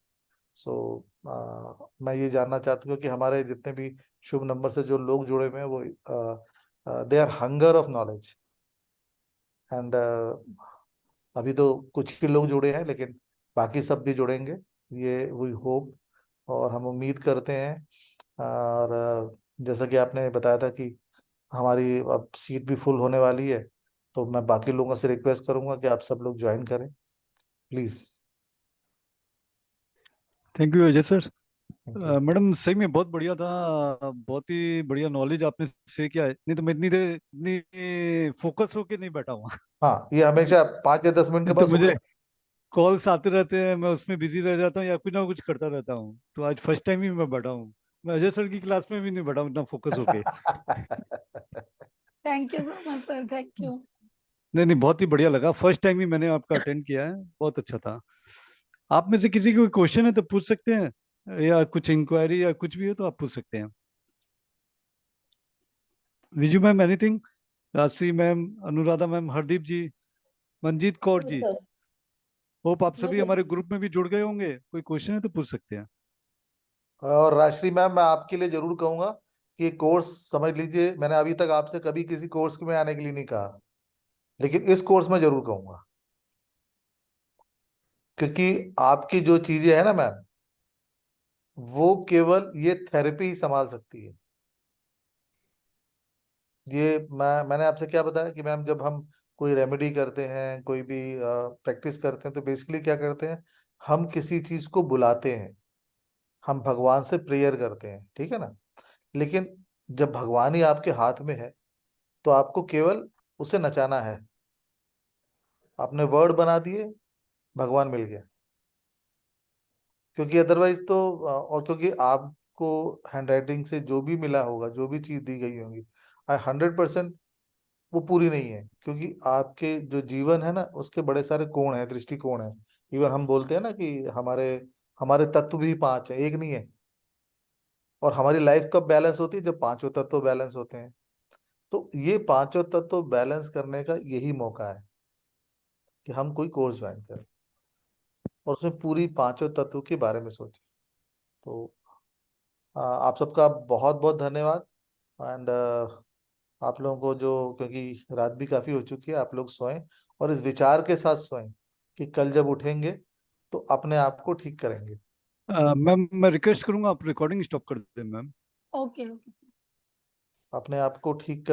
So मैं ये जानना चाहता हूँ कि हमारे जितने भी शुभ नंबर से जो लोग जुड़े हुए हैं, वो they are hunger of knowledge. And अभी तो कुछ ही लोग जुड़े हैं, लेकिन बाकी सब भी जुड़ेंगे, ये वी होप और हम उम्मीद करते हैं। और जैसा कि आपने बताया था कि हमारी अब सीट भी फुल होने वाली है, तो मैं बाकी लोगों से रिक्वेस्ट करूंगा कि आप सब लोग ज्वाइन करें please. Thank you Ajay sir. Thank you. Madam सही में बहुत बढ़िया था, बहुत ही बढ़िया नॉलेज आपने शेयर किया है, नहीं तो मैं इतनी देर इतनी फोकस होके नहीं बैठा हुआ। हाँ, ये हमेशा 5 या 10 मिनट के नहीं बाद तो सुन मुझे ले। कॉल्स आते रहते हैं, मैं उसमें बिजी रह जाता हूँ या कुछ ना कुछ करता रहता हूँ, तो आज फर्स्ट टाइम ही मैं बैठा हूँ। मैं अजय सर की क्लास में भी नहीं बैठा हूँ इतना फोकस होके। Thank you so much sir, thank you. नहीं नहीं, बहुत ही बढ़िया लगा, फर्स्ट टाइम ही मैंने आपका अटेंड किया है, बहुत अच्छा था। आप में से किसी को कोई क्वेश्चन है तो पूछ सकते हैं, या कुछ इंक्वायरी या कुछ भी हो तो आप पूछ सकते हैं। Viju ma'am anything, Rajshree ma'am, Anuradha ma'am, Hardeep ji, Manjeet Kaur ji, hope आप सभी हमारे ग्रुप में भी जुड़ गए होंगे, कोई क्वेश्चन है तो पूछ सकते हैं। और राजश्री मैम, मैं आपके लिए जरूर कहूंगा कि कोर्स समझ लीजिए, मैंने अभी तक आपसे कभी किसी कोर्स में आने के लिए नहीं कहा, लेकिन इस कोर्स में जरूर कहूंगा, क्योंकि आपकी जो चीजें है ना मैम, वो केवल ये थेरेपी ही संभाल सकती है। ये मैंने आपसे क्या बताया कि मैम, जब हम कोई रेमेडी करते हैं, कोई भी प्रैक्टिस करते हैं, तो बेसिकली क्या करते हैं, हम किसी चीज को बुलाते हैं, हम भगवान से प्रेयर करते हैं, ठीक है ना। लेकिन जब भगवान ही आपके हाथ में है, तो आपको केवल उसे नचाना है। आपने वर्ड बना दिए, भगवान मिल गया। क्योंकि अदरवाइज तो और क्योंकि आपको हैंडराइटिंग से जो भी मिला होगा, जो भी चीज दी गई होगी, 100% वो पूरी नहीं है, क्योंकि आपके जो जीवन है ना, उसके बड़े सारे कोण हैं, दृष्टिकोण है। इवन हम बोलते हैं ना कि हमारे हमारे तत्व भी 5 है, एक नहीं है। और हमारी लाइफ कब बैलेंस होती है, जब पांचों तत्व बैलेंस होते हैं। तो ये पांचों तत्व बैलेंस करने का यही मौका है कि हम कोई कोर्स ज्वाइन करें और उसमें पूरी पांचों तत्व के बारे में सोचें। तो आप सबका बहुत बहुत धन्यवाद। एंड आप लोगों को जो, क्योंकि रात भी काफी हो चुकी है, आप लोग सोएं और इस विचार के साथ सोएं कि कल जब उठेंगे तो अपने आप को ठीक करेंगे। मैम मैं रिक्वेस्ट करूंगा आप रिकॉर्डिंग स्टॉप कर दें मैम। Okay okay sir. अपने आप को ठीक कर